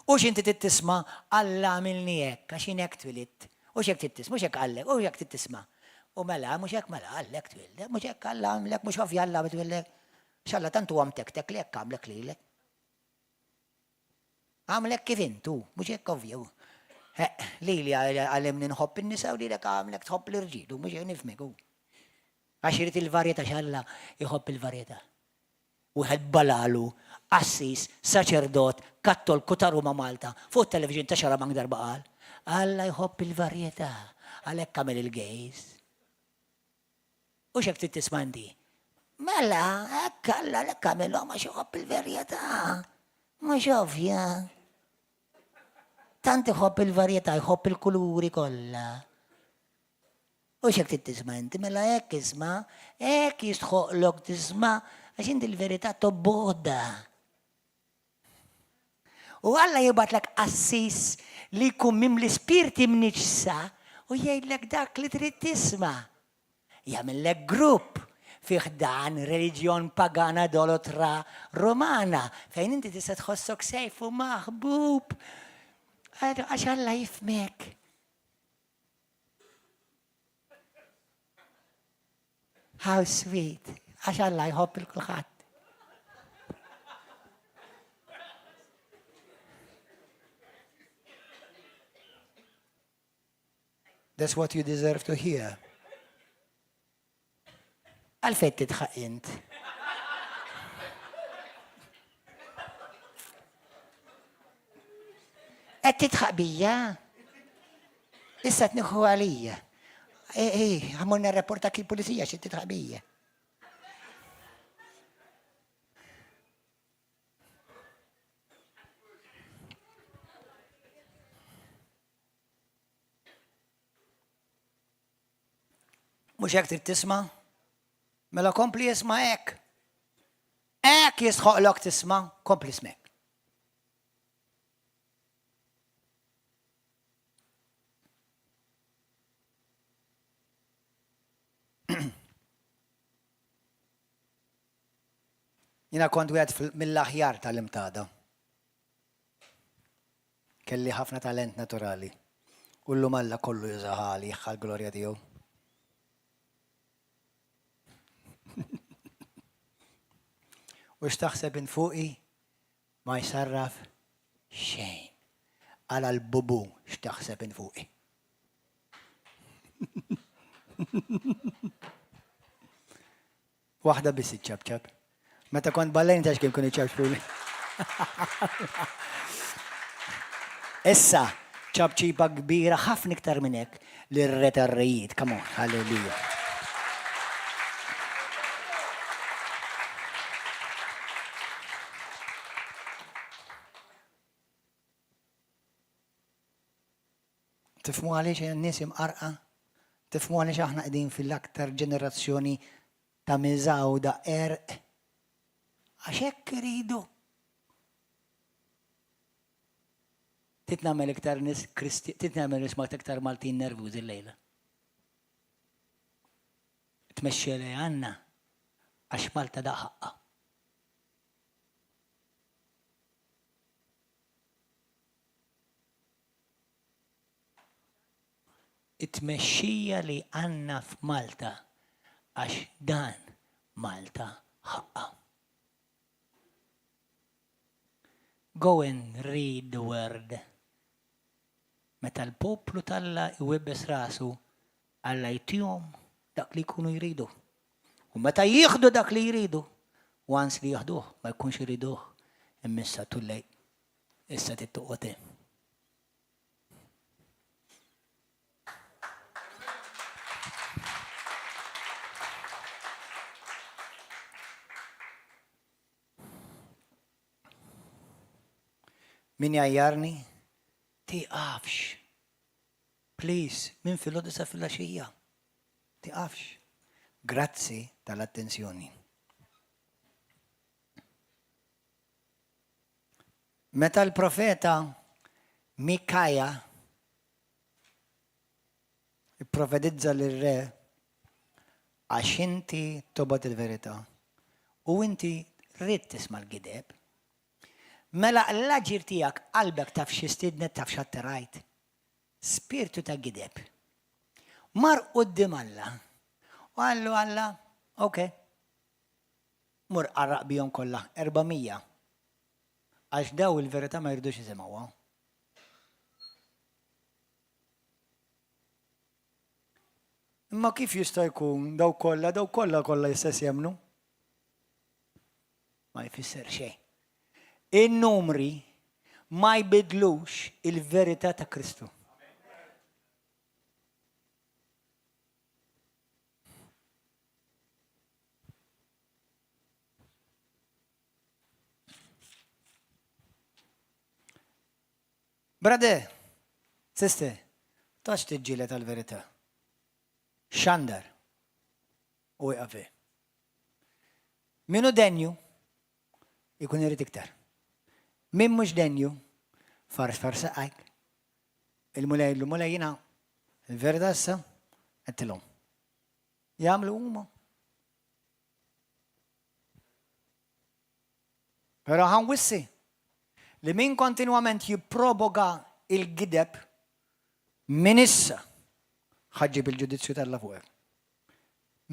U x'inti trid tisma' Alla għamilni hekk, għax jien hekk twilidt. U x'hekk trid tisma', mhux hekk għallek, u hekk trid tisma'. U mela, mhux hekk mela għallek twildek, mhux hekk Alla għamlek, mhux ovvja Alla bitwildek. X'Alla tant huwa mtektek li hekk għamlek lilek. Għamlek kif intu, mhux hekk ovvja. Lili għallimni nħobb in-nisa u lilek għamlek tħobb l-irġiel, mhux hekk nifhmek hu. Għax irid il-varjetà x'Alla jħobb il-varjetà. Wieħed balalu, assis, saċerdot, kattolku ta' Ruma Malta, fuq television ta' Xaramang darba qal. Alla jħobb il-varjetà, għalhekk għamel il-gejs. U x'hekk trid tisma' inti? Mela, hekk Alla għalhekk għamilhom għax jħobb il-varjetà. Mhux ovvja. Tant iħobb il-varjetà, jħobb il-kuluri kollha. U x'hekk trid tisma' inti? Mela hekk isma', hekk jistħoqlok tisma' għax inti l-verità tobboda. U Alla jibatlek assis li jkun mimli spirti mniġsa u jgħidlek dak li trid tisma'. Jagħmellek grupp fih dan reliġjon pagana dolotra Romana fejn inti tista' tħossok sejf u maħbub. Għax Alla jifmek. How sweet. Għax Alla jħobb il-kulħadd. That's what you deserve to hear. Għalfejn titħaq int. Qed titħaq bija. Issa tnieħu għalija. Għamulna rapportak il-pulizija xi titħaq bija. Mhux hekk trid tisma'? Mela kompli jisma' hekk. Hekk jistħoqlok tisma', kompli smek. Jiena kont wieħed mill-aħjar tal-imtada. Kelli ħafna talent naturali. Kullu Alla kollu jużaħali għall glorja tiegħu. U x'taħseb in fuqi ma jsarraf xejn. Għala l-bubu x'taħseb in fuqi. Waħda biss iċċabċab. Meta kont ballejn tax kien kun iċċabċbuli. Issa, ċabċiba kbira ħafna iktar minn hekk lir-re tar-rejiet. Come on, hallelujah. Tifhmu għaliex in-nies imqarqa? Tifhmu għaliex aħna qegħdin fil-aktar ġenerazzjoni ta' miżaw da' erq? Għax hekk iridu. Titnamel iktar nis titnamel nisma' iktar Maltin nervużi l-lejla. Tmexxi li għandna għax Malta da' ħaqqa. It-tmexxija li għandna f'Malta għax dan Malta ħaqqa. Go and read the word. Meta l-poplu Alla iwebbes rasu Alla jtihom dak li jkunu jridu. U meta jieħdu dak li jridu, once li jieħduh ma jkunx jriduh, immissa too late. Issa tittuqgħod hemm. Min jajjarni? Tiqafx. Please, min fil-ħodu sa fil-għaxija. Tiqafx. Grazzi tal-attenzjoni. Meta l-profeta Mikaja profetizza l-re għax inti tobgħod il-verità u inti rrid tisma' l-gideb, mela l-aġir tiegħek qalbek taf xi stidnet taf x'atterajt. Spiritu ta' gideb. Mar quddiem Alla. U għallu Alla, okay. Mur qarraq bihom kollha 400. Għax daw il-verità ma jirdux isimgħuha. Imma kif jista' jkun daw kollha jistess jemnu? Ma jfisser xejn. In-numri ma jbidlux il-verità ta' Kristu. Brother, sister, tax tiġġieled tal-verità. Xandar u jqafi. Minu denju ikun irid iktar. Min mhux denju farsaqajk. Il-mulej jina il-verità issa qedtilhom. Jagħmlu huma. Però ħanwissi li min kontinwament jipproboga il-gideb min issa ħaġġib il-ġudizzju tal-Alla fuqek.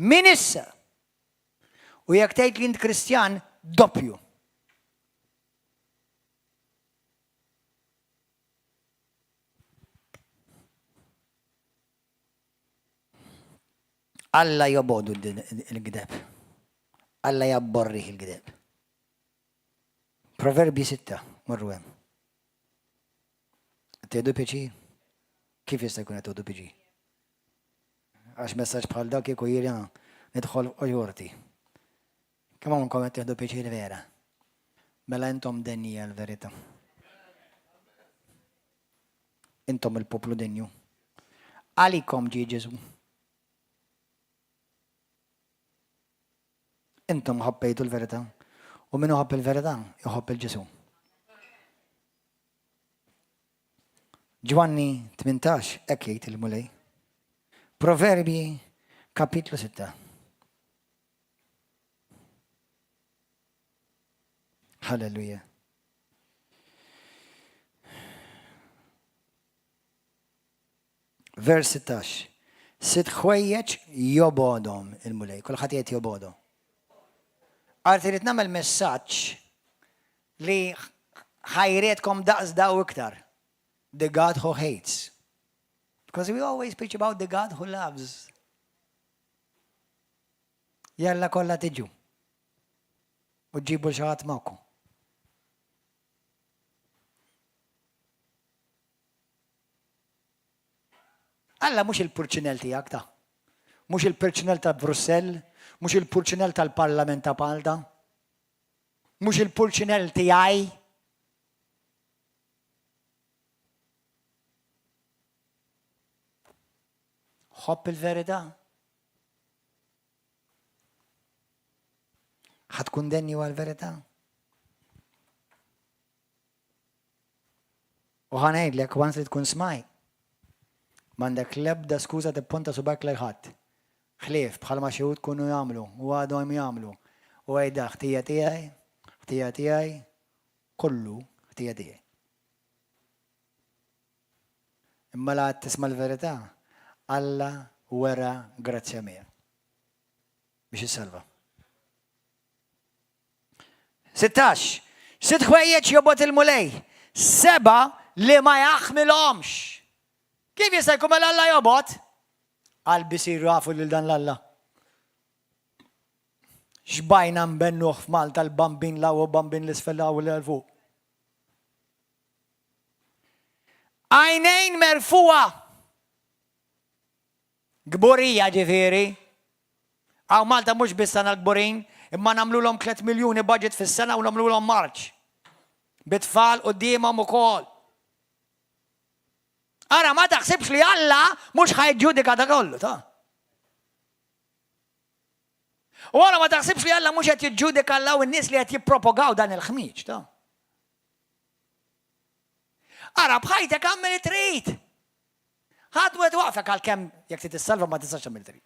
Min issa. U jekk tgħid li int Kristjan doppju. Alla jobbodu il-gideb. Alla jabborrih il-gideb. Proverbi 6, morru hemm. Tgħidu pjaċir? Kif jista' jkun qed tgħidu pjaċir? Għax messaġġ bħal dak kieku jirja nidħol ojorti. Kemm hawn qed tieħdu pjaċir vera. Mela intom denja l-verità. Intom il-poplu denju. Għalikom ġie Ġesu. Intom ħabbejtu l-verità. U minnu ħabb il-verità, jħobb il-Ġesu. Ġwanni 18, hekk jgħid il-mulej. Proverbi kapitlu 6. Halleluja. Vers 16. Sitt ħwejjeġ jobodhom il-mulej. Kulħadd jgħid jobodhom. Għart irid nagħmel messaġġ li ħajrietkom daqs daw iktar. The God who hates. Because we always preach about the God who loves. Jalla kollha tiġu. U ġibu l-xaħat magħkom. Alla mhux il-purċinell tiegħek ta'. Mhux il-purċinell ta' Brussell, mhux il-purċinell tal-Parlament ta' Malta. Mhux il-purċinell tiegħi. ħobb il-verità. ħatkun għal-verità. U ħanejdlek, once li tkun smaj, m'għandek l-ebda skuża tippunta subak lejn ħadd. Ħlief bħalma xi wħud tkunu jagħmlu u għadhom jagħmlu. U għajda ħtija tiegħi, kollu ħtija tiegħi. Imma la tisma' l-verità, Alla wera grazzja miegħek biex issalva. 16. Sitt ħwejjeġ jobgħod il-mulej. 7 li ma jaħmilhomx. Kif jista' jkun l-Alla jobgħod? Qalbi siru jafu lil dan l-Alla. Xbajna nbennuh f'Malta l-bambin law u bambin l-isfel law l fuq. Għajnejn merfuwa. Gburija ġifieri. Għaw Malta mhux biss sana l-gburin, imma nagħmluhom 3 miljuni budget fis-sena u nagħmluhom marċ. Bit-tfal qudiemhom ukoll. Ara ma taħsibx li Alla mhux ħajġġudika da kollu ta'. U ara ma taħsibx li Alla mhux qed jiġġudika Alla u n-nies li qed jippropagaw dan il-ħmiġ ta'. Ara bħajtek għammel trid. Ħadd wieħed waqfek għalkemm jekk titissalva ma tistax tagħmel trid.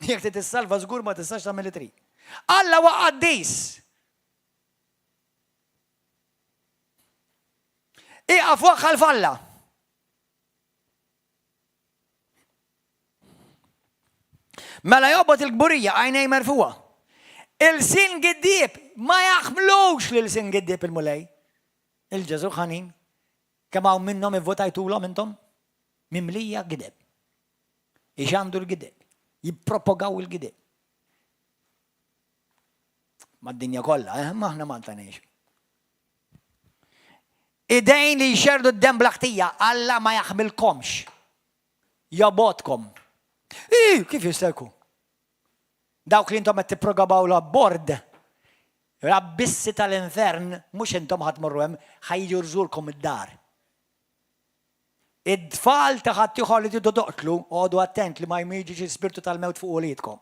Jekk titissalva żgur ma tistax tagħmel trid. Alla huwa qaddis. Iqaf waqqa l-falla. Mela jobgħod il-gburija għajnej merfuwa. Il-sin giddieb ma jaħmlux lil sin giddieb il-mulej. Il-Ġesu ħanin. Kemm hawn minnhom ivvotajtulhom intom? Mimlija gideb. Iġandu l-gideb. Jippropagaw il-gideb. Mad-dinja kollha, ma aħna Malta ngħixu. Idejn li jxerdu d-dem blaħtija, Alla ma jaħmilkomx. Jobotkom. Kif jistgħu? Dawk li intom qed tipprogabaw l-abbord, rabbissi tal-infern, mhux intom ħadmorru hemm, ħajjiġu jżurkom id-dar. Id-tfal ta' ħadd ieħor li tidu toqtlu, għodu attent li ma jmiġiġ l-ispirtu tal-mewt fuq uliedkom.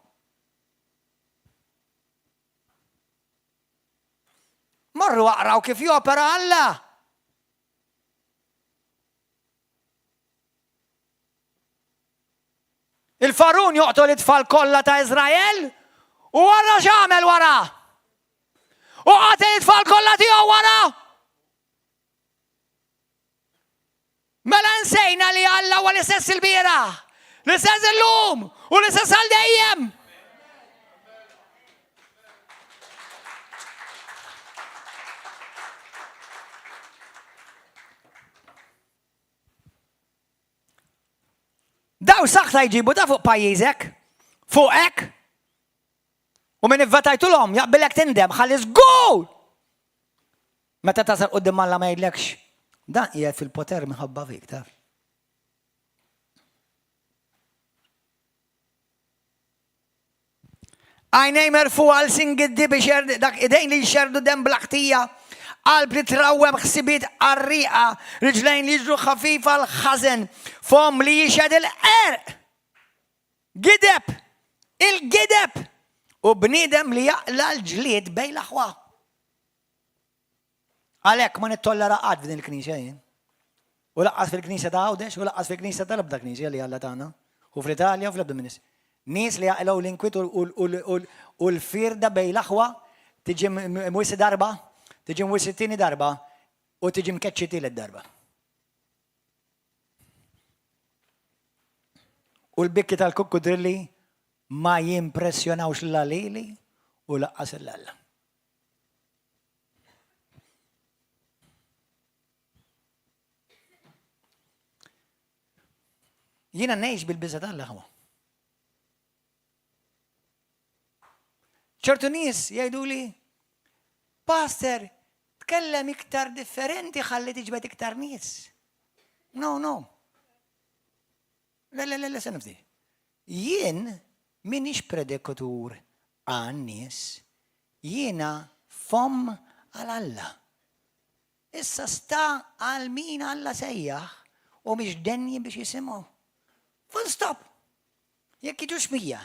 Morru waqraw kif jopera Alla. Il-Farun joqtol it-tfal kollha ta' Iżrael u wara x'għamel wara. U qatel it-tfal kollha tiegħu wara. Mela nsejna li Alla huwa l-istess il-bieraħ, l-istess illum u l-istess għal dejjem. Daw saħħa jġibu da fuq pajjiżek, fuqek, u minn ivvatajtulhom jaqbilek tindem ħalli żgur. Meta tasal quddiem Alla ma jgħidlekx, dan qiegħed fil-poter minħabba fik taf. Għajnej merfuqa għal singiddi biex dak idejn li jxerdu dem blaħtija, qalb li trawwem ħsibiet qarriqa, riġlejn li jiġru ħafifa l-ħażen, fom li jixed il-qerq. Gideb, il-gideb, u bniedem li jaqla l-ġlied bejn l-aħwa. Għalhekk ma nittollera qatt f'din il-Knisja jien. U laqqas fil-Knisja ta' Għawdex, u laqqas fil-Knisja tal-ebda Knisja li Alla tagħna. U fl-Italja u fl-ebda min nies. Nies li jaqlaw l-inkwiet u l-firda bejn l-aħwa tiġi mwisi darba, tiġi mwisi tieni darba u tiġi mkeċċi tielet darba. U l-bikki tal-kukkudrilli ma jimpressjonawx l-għalili u laqqas l-Alla. Jiena ngħix bil-biża' tal-Alla. ċertu nies jgħiduli, Pastor, tkellem iktar differenti ħalli tiġbed iktar nies. No. لا لا لا listen ftit. Jien minix predikatur għan-nies, jiena fom għal Alla. Issa sta għal min Alla sejjaħ u mhix denji biex jisimgħu. Full stop. Jekk jiġux 100,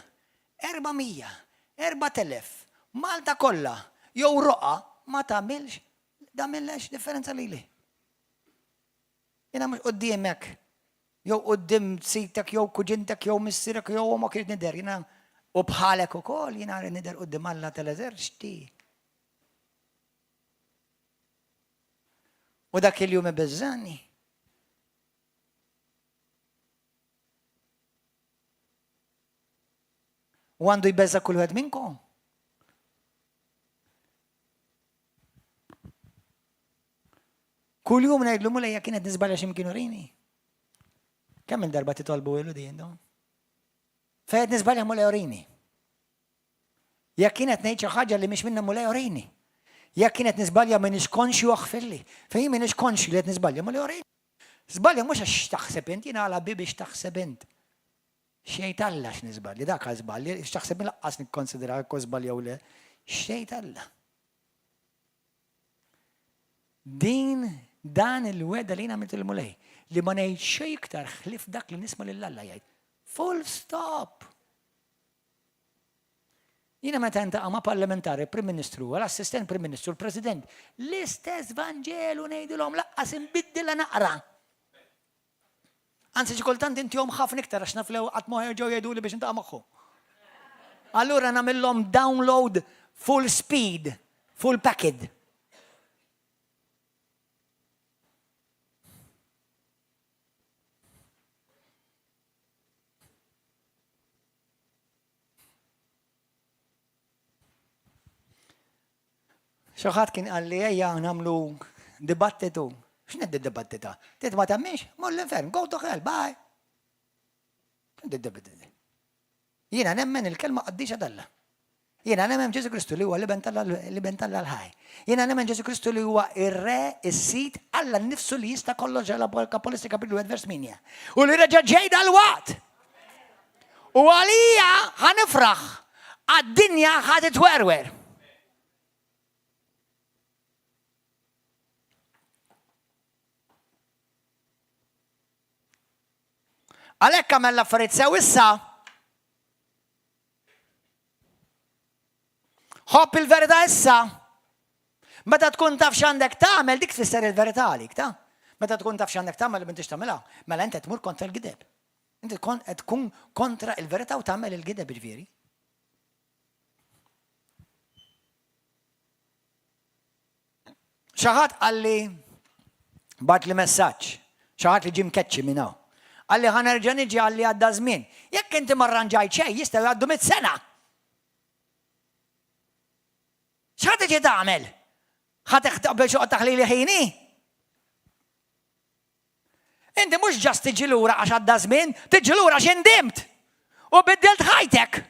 400, 4,000, Malta kollha jew roqa ma tagħmilx differenza lili. Jiena mhux quddiemek jew qudiem sitek jew kuġintek jew missierek jew omok irid nidher jiena u bħalek ukoll jiena rrid nidher quddiem Alla tal-eżerċiti. U dak il-jum ibeżżani. U għandu jbeżza kull wieħed minnkom. Kull jum ngħidlu mulej jekk kienet nisbalja x'imkien urini. Kemm il-darba titolbu ilu din dom? Fejn nisbalja mulej urini. Jekk kienet ngħid xi ħaġa li mhix minnha mulej urini. Jekk kienet nisbalja m'iniex konxi waħfilli. Fejn m'iniex konxi li qed nisbalja mulej urini. Żbalja mhux għax taħseb int, jiena għala bibi x'taħseb int. Xejn Alla x'nisbalja, dak żbalja, x'taħseb inlaqqas nikkonsidra jekk żbalja jew le. Xejn Alla. Dan il-weda li għamilt il-mulej li ma ngħid xejn iktar ħlif dak li nisma' lil Alla jgħid. Full stop. Jiena meta intaqa' ma' parlamentari, Prim Ministru, l-Assistent Prim Ministru, l-President, l-istess Vanġelu ngħidulhom laqqas inbiddilha naqra. Anzi xi kultant intihom ħafna iktar għax naf lew qatt ma jerġgħu jgħiduli biex intaqa' magħhom. Allura nagħmilhom download full speed, full package. Xaħat kien għalli ejja nagħmlu dibattitu. X'neddi dibattita? Tiet ma temmix? Moll l-infern, go to hell, bye. Jiena nemmen il-kelma qaddixa Alla. Jiena nemmen Ġesu Kristu li huwa li ben Alla l-ħaj. Jiena nemmen Ġesu Kristu li huwa ir-re, is-sit Alla nnifsu li jista' kollox ġala Apokalissi kapitlu 1 vers 8. U li reġa' ġej dal-waqt. U għalija ħanifraħ għad-dinja ħadd itwerwer. Għalhekk għamel l-affarijiet sew issa. Ħobb il-verità issa. Meta tkun taf x'għandek tagħmel dik tfisser il-verità għalik, ta'? Meta tkun taf x'għandek tagħmel li m'intix tagħmilha, mela int qed tmur kontra l-gideb. Inti qed tkun kontra il-verità u tagħmel il-gideb jiġifieri. Xi ħadd qalli bart li messaġġ, xi ħadd li ġie mkeċċi minn hawn. Għalli ħanerġa' niġi għalli għadda żmien. Jekk inti ma rranġajt xejn jistgħu jgħaddu 100 sena. X'ħadd tiġi tagħmel? Ħadd teħtaqbel xoqgħod taħlili ħini? Inti mhux ġast tiġi lura għax għadda żmien, tiġi lura għax indimt u biddilt ħajtek.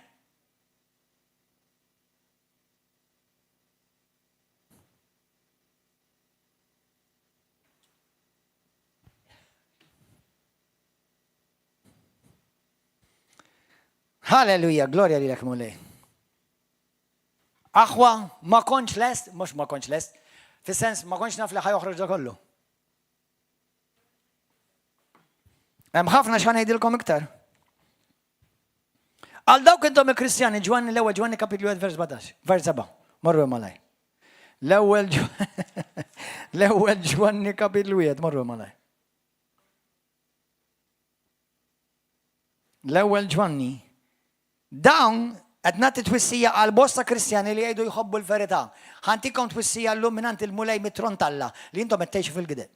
Halleluja, glorja lilek mulej. Aħwa, ma konċ lest, mux ma konċ lest, fis-sens ma konċ naf li ħajoħroġ da kollu. Hemm ħafna x'ħan ngħidilkom iktar. Għal dawk intom il-Kristjani, Ġwanni l-ewwel Ġwanni kapitlu 1 vers 17, vers 7. Morru malaj. L-ewwel Ġwanni kapitlu 1, morru malaj. L-ewwel Ġwanni. Dawn qed nagħti twissija għal bosta Kristjani li jgħidu jħobbu l-verità. Ħantikom twissija llum mingħand il-mulej mit-tron Alla li intom qed tgħixu fil-gideb.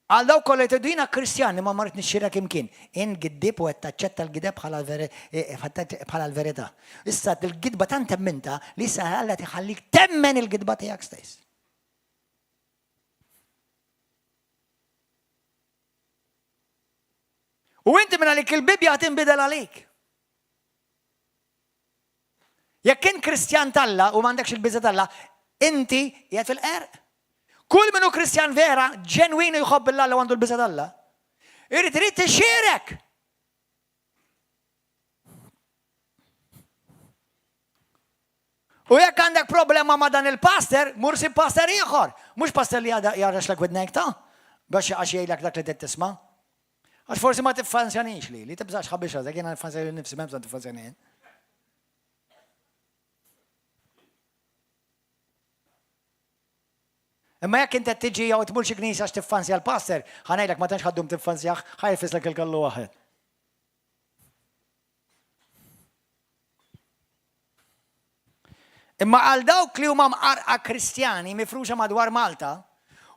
Għal dawk kollha jgħidu jiena Kristjani ma marrit nixxirek imkien. Ingidib u qed taċċetta l-gideb bħala l-verità. Issa il-gidba tant temminta li issa Alla tiħallik temmen il-gidba tiegħek stess. U inti minn għalik il-Bibja tinbidel għalik. Jekk kien Kristjan Alla u m'għandekx il-biża Alla, inti qiegħed fil-qerq. Kull minnu Kristjan vera, ġenwini jħobb Alla u għandu l-biża Alla. تريد تشارك. وياك عندك بروبليم مع دان الباستر مرسي باستر اخر مش باستر اللي يعرش لك ودنك تا باش عشي لك ذاك اللي تسمع اش فورسي ما تفانسيانيش لي تبزاش خبيش هذاك انا فانسياني نفسي ما تفانسياني. اما ياك انت تجي او تمولش كنيسه اش تفانسي الباستر حنايلك ما تنش خدوم تفانسي خايفس لك الكل واحد. اما قال داوك اللي هما مقرقع كريستياني مفروشه مدوار مالطا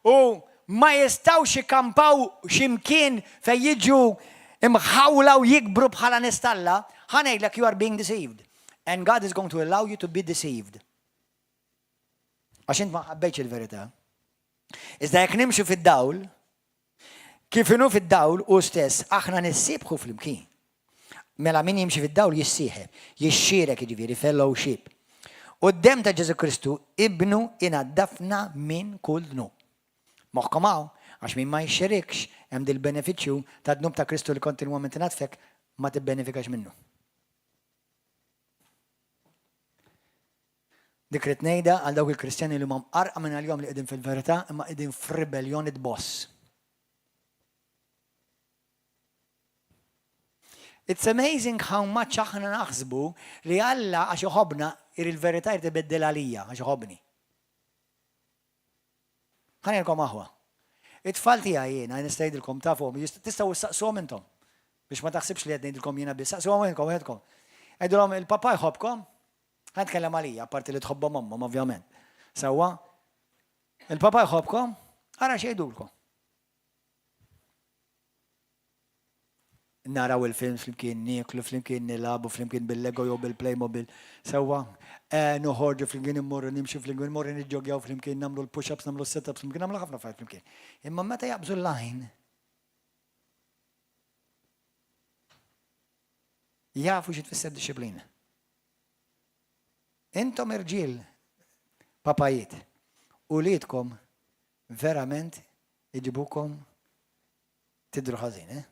وما يستوش يكامباو شمكين فيجوا مخاوله ويكبروا بحال ناس تالا حنايلك you are being deceived and God is going to allow you to be deceived عشان ما حبيتش الفيريتا. إذا هيك نمشوا في الدول كيف إنه في الدول أستاذ إحنا نسيبخوا في المكين ملا مين يمشي في الدول يسيحب يشيرك يجي فيلوشيب قدام تجهيز كريستو ابنه ينضفنا من كل ذنوب محكم معه عشان ما يشاركش عند البنفيتشو تاع الذنوب تاع كريستو اللي كنت المؤمن تنفك ما تبنفكش منه. ذكرت نيدا على دوك الكريستيان اللي هم أرقى من اليوم اللي قدم في الفيرتا اما قدم في ريبليون بوس. It's amazing how much احنا نحسبه ليلا عشان حبنا الفيرتا يتبدل عليا عشان حبني. خلينا لكم قهوة. اتفالتي عين أنا استعيد لكم تعرفوا تستووا سقسوا انتم مش ما تحسبش لي ادني لكم هنا بس سقسوا وينكم وينكم. ادوا لهم البابا يحبكم. هنتكلم عليه apart اللي تحبه ماما obviamente. سوا البابا يحبكم أنا شيء يدولكم. نراو الفيلم فيلمكن ناكلوا فيلمكن نلعبوا فيلمكن بالليجو وبالبلاي موبيل سوا نهرج فيلمكن نمر نمشي فيلمكن نمر نتجوجاو فيلمكن نعملوا البوش ابس نعملوا السيت ابس فيلمكن نعملوا خفنا فيلمكن. اما متى يعبزوا اللاين يعرفوا شو تفسر الديسيبلين. انتم رجال بابايت وليدكم فيرامنت يجيبوكم تدروا خزينه.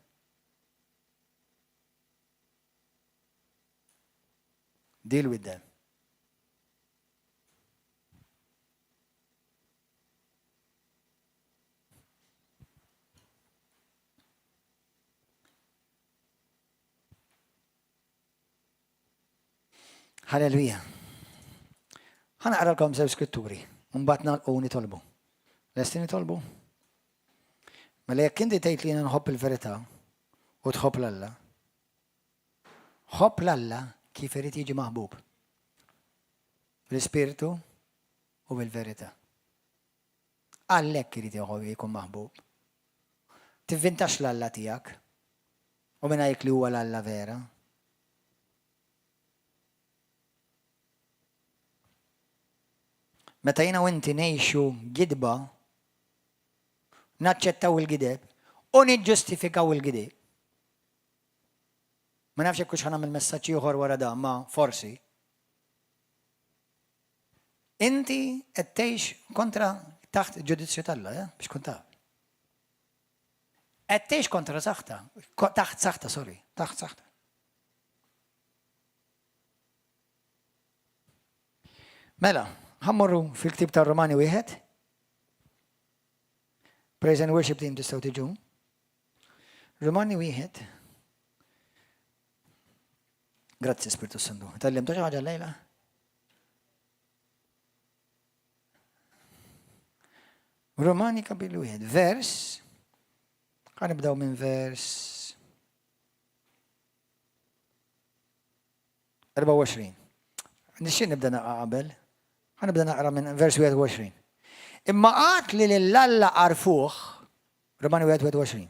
Deal with them. هللويا. أنا أقرأ لكم زي سكتوري ومباتنا الأوني طلبوا لستني طلبوا ملاكين دي تايتلين نحب الفريتا وتحب لله حب لله كيف ريت يجي محبوب بالسبيرتو وبالفيريتا. قال لك ريت يكون محبوب تفنتش لله تياك ومن هيك اللي هو لله فيرا. متى هنا وانت نعيشوا جدبة نتشتوا الجدب ونجستيفيكوا الجدب ما نعرفش كوش حنعمل مساتشي يخور ورا ده ما فارسي انتي التيش كونترا تحت جوديتسيو تلا مش كنت التيش كونترا سخطة تحت سخطة سوري تحت سخطة. ملا همروا في الكتاب تاع الروماني واحد praise and worship team تستوي تجوا روماني واحد. Grazie Spirito Santo. تعلمت حاجة الليلة؟ روماني كابيل واحد فيرس خلينا نبدأ من فيرس 24. نشي نبدأ نقرأ قبل هنبدأ نقرأ من فيرس 21. إما قاتل لله عرفوخ روماني 21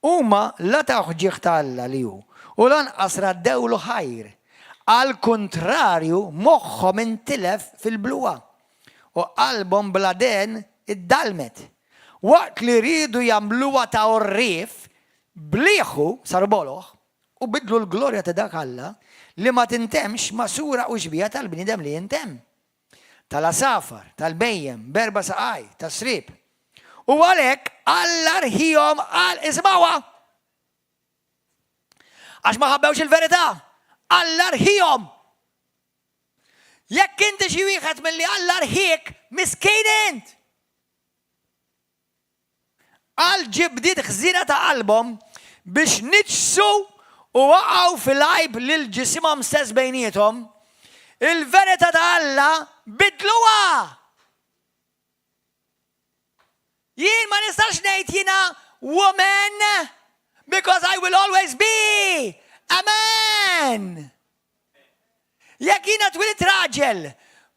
وما لا تأخذ يختال ليو ولن أسرى الدولة خير الكونتراريو مخه من تلف في البلوة وقلبهم بلادين الدلمت وقت اللي يريدوا يعملوها تاع الريف بليخوا صاروا بولوخ وبدلوا الجلوريا تداك الله لما تنتمش مسورة وشبية البني دم اللي ينتم تلا سافر تال بيم بربس آي تسريب U għalhekk Alla rħihom għal ismawha. Għax ma ħabbewx il-verità. Alla rħihom. Jekk inti xi wieħed milli Alla rħik, miskejn int. Għal ġibdiet ħżina ta' qalbhom biex niġsu u waqgħu fil-għajb lil ġisimhom stess bejniethom, il-verità ta' Alla bidluha. Jien ma nistax ngħid jiena woman because I will always be a man. Jekk jiena twilit raġel,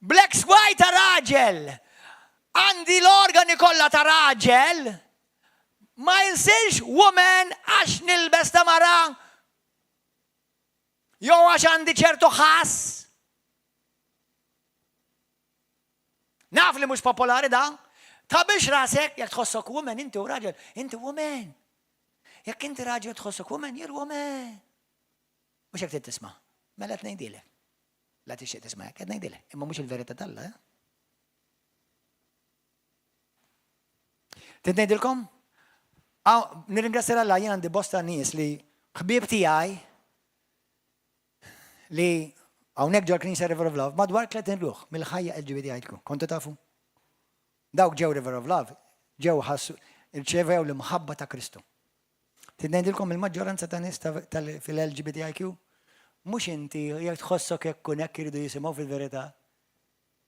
black white ta' raġel, għandi l-organi kollha ta' raġel, ma jinsirx woman għax nilbes ta' mara, jew għax għandi ċertu ħass. Naf li mhux popolari da. Ta' biex rasek, jek tħossok woman, inti u raġel, inti woman. Jek inti raġel tħossok woman, you're woman. Mux jek tisma, mela t-nejdilek. La t-ixċi tisma, jek t-nejdilek. Imma mux il-verita talla, T-nejdilkom? Nirringrazzja Alla jien għandi bosta nies li ħbieb tiegħi li hawnhekk ġol Knisja River of Love madwar 30 ruħ mill-ħajja LGBTIQ. Kontu tafu? Dawk ġew River of Love, ġew ħassu irċevew l-imħabba ta' Kristu. Tidnejdilkom il-maġġoranza ta' nies fil-LGBTIQ, mhux inti jekk tħossok hekk kun hekk iridu jisimgħu fil-verità,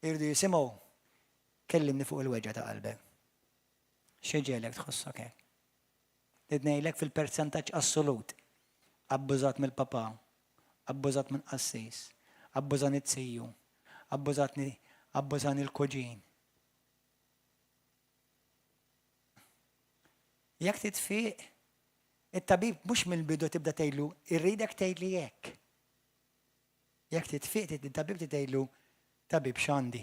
iridu jisimgħu kellimni fuq il-weġġa ta' qalbek. X'ġielek tħossok hekk? Tidnejdlek fil-percentaġġ assolut. Abbużat mill-papa, abbużat minn qassis, abbużani t-siju, abbużani l-kuġin. Jekk titfiq, it-tabib mhux mill-bidu tibda tgħidlu, irridek tgħidli hekk. Jekk titfiq, it-tabib tgħidlu, tabib x'għandi,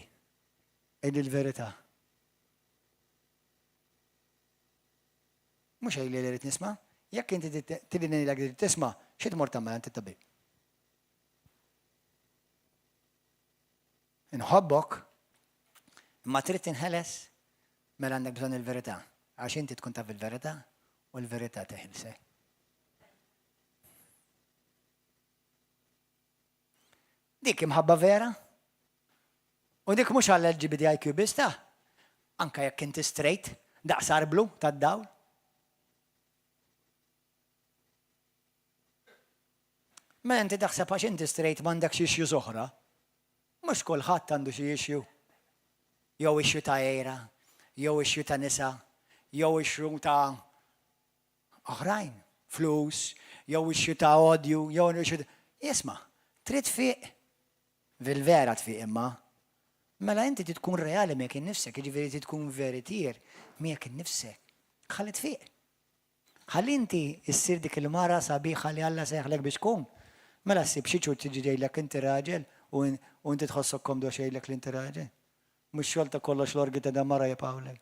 qgħidli l-verità. Mhux għajli li rrid nisma', jekk inti tidini li trid tisma', xi tmur tagħmel ant it-tabib. Inħobbok, imma trid tinħeles mela għandek bżonn il-verità. Għax inti tkun taf il-verità u l-verità teħilsek. Dik imħabba vera u dik mhux għall LGBTIQ biss ta' anke jekk inti straight daqsar blu tad-dawl. Ma inti taħseb għax inti straight m'għandekx issue oħra. Mhux kulħadd għandu xi issue. Jew issue ta' era, jew issue ta' nisa, jew issue ta' oħrajn, flus, jew issue ta' odju, jew issue ta' isma', trid fiq fil-vera tfiq imma. Mela inti tkun reali mek innifsek, jiġifieri tkun veritier mek innifsek. Ħalli tfiq. Ħalli inti issir dik il-mara sabiħa li Alla seħlek biex tkun. Mela ssib xi ċurt tiġi ġejlek inti raġel u inti tħossok komdu xejlek li inti raġel. Mhux xogħol kollox l-orgi ta' mara jipawlek.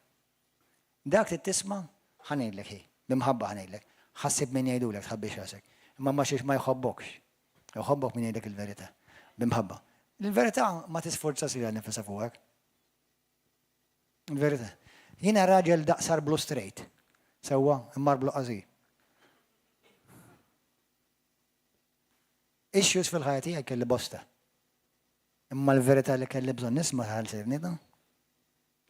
Dak trid tisma' ħanejdlek hi, bimħabba ħanejdlek. Ħassib min jgħidulek tħabbix rasek. Imma ma xiex ma jħobbokx. Jħobbok min jgħidlek il-verità. Bimħabba. Il-verità ma tisforza sir nifisha fuqek. Il-verità. Jiena raġel daqsar blu straight. Sewwa, immar blu qasir. Issues fil-ħajja tiegħi kelli bosta. Imma l-verità li kelli bżonn nisma' ħalsibni da.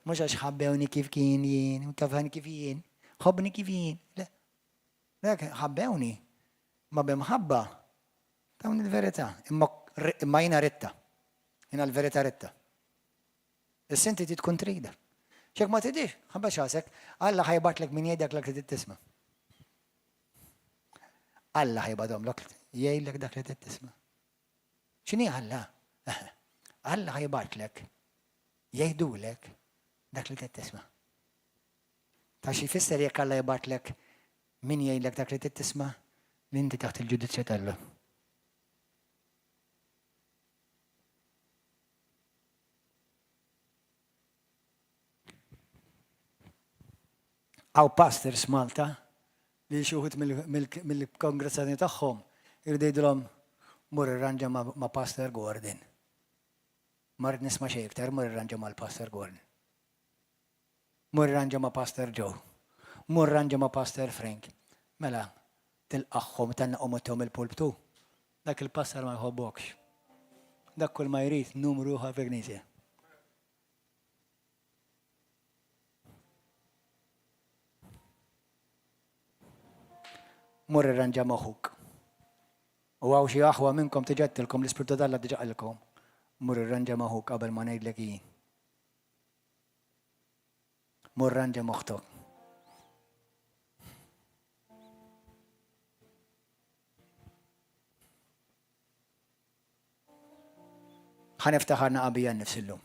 Mhux għax ħabbewni kif kien jien, kafani kif jien, ħobbni kif jien. Le, ħabbewni. Ma bimħabba dawn il-verità. Imma jiena ritta. Jiena l-verità ritta. Is-senti tkun trida. X'hekk ma tidix, ħabba x'għasek, Alla ħajbatlek min jgħidlek dak li trid tisma'. Alla ħajbadhomlok jgħidlek dak li trid tisma'. X'inhi Alla? Alla ħajbatlek jgħidulek dak li trid tisma'. Ta' xi jfisser jekk Alla jbatlek min jgħidlek dak li trid tisma' li inti taħt il-ġudizzja tal-Alla. Għaw pastors Malta li xuħut mill-kongressani tagħhom irridu jgħidulhom mur irranġa ma' Pastor Gordon. Ma rrid nisma' xejn iktar, mur irranġa mal-Pastor Gordon. Murranġa ma' Pastor Joe. Murranġa ma' Pastor Frank. Mela, til-qaħħom tanna qomotom il-pulptu. Dak il-pastor ma jħobbokx. Dak kull ma jrid numru ħal-Fegnisja. Mur irranġa moħuk. U għaw xie aħwa minnkom tiġettilkom l-Ispirtu Dalla tiġaqilkom. Mur irranġa moħuk qabel ma ngħidlek jien. Mur irranġa moħtok. ħaniftaħarna qabija nnifs illum.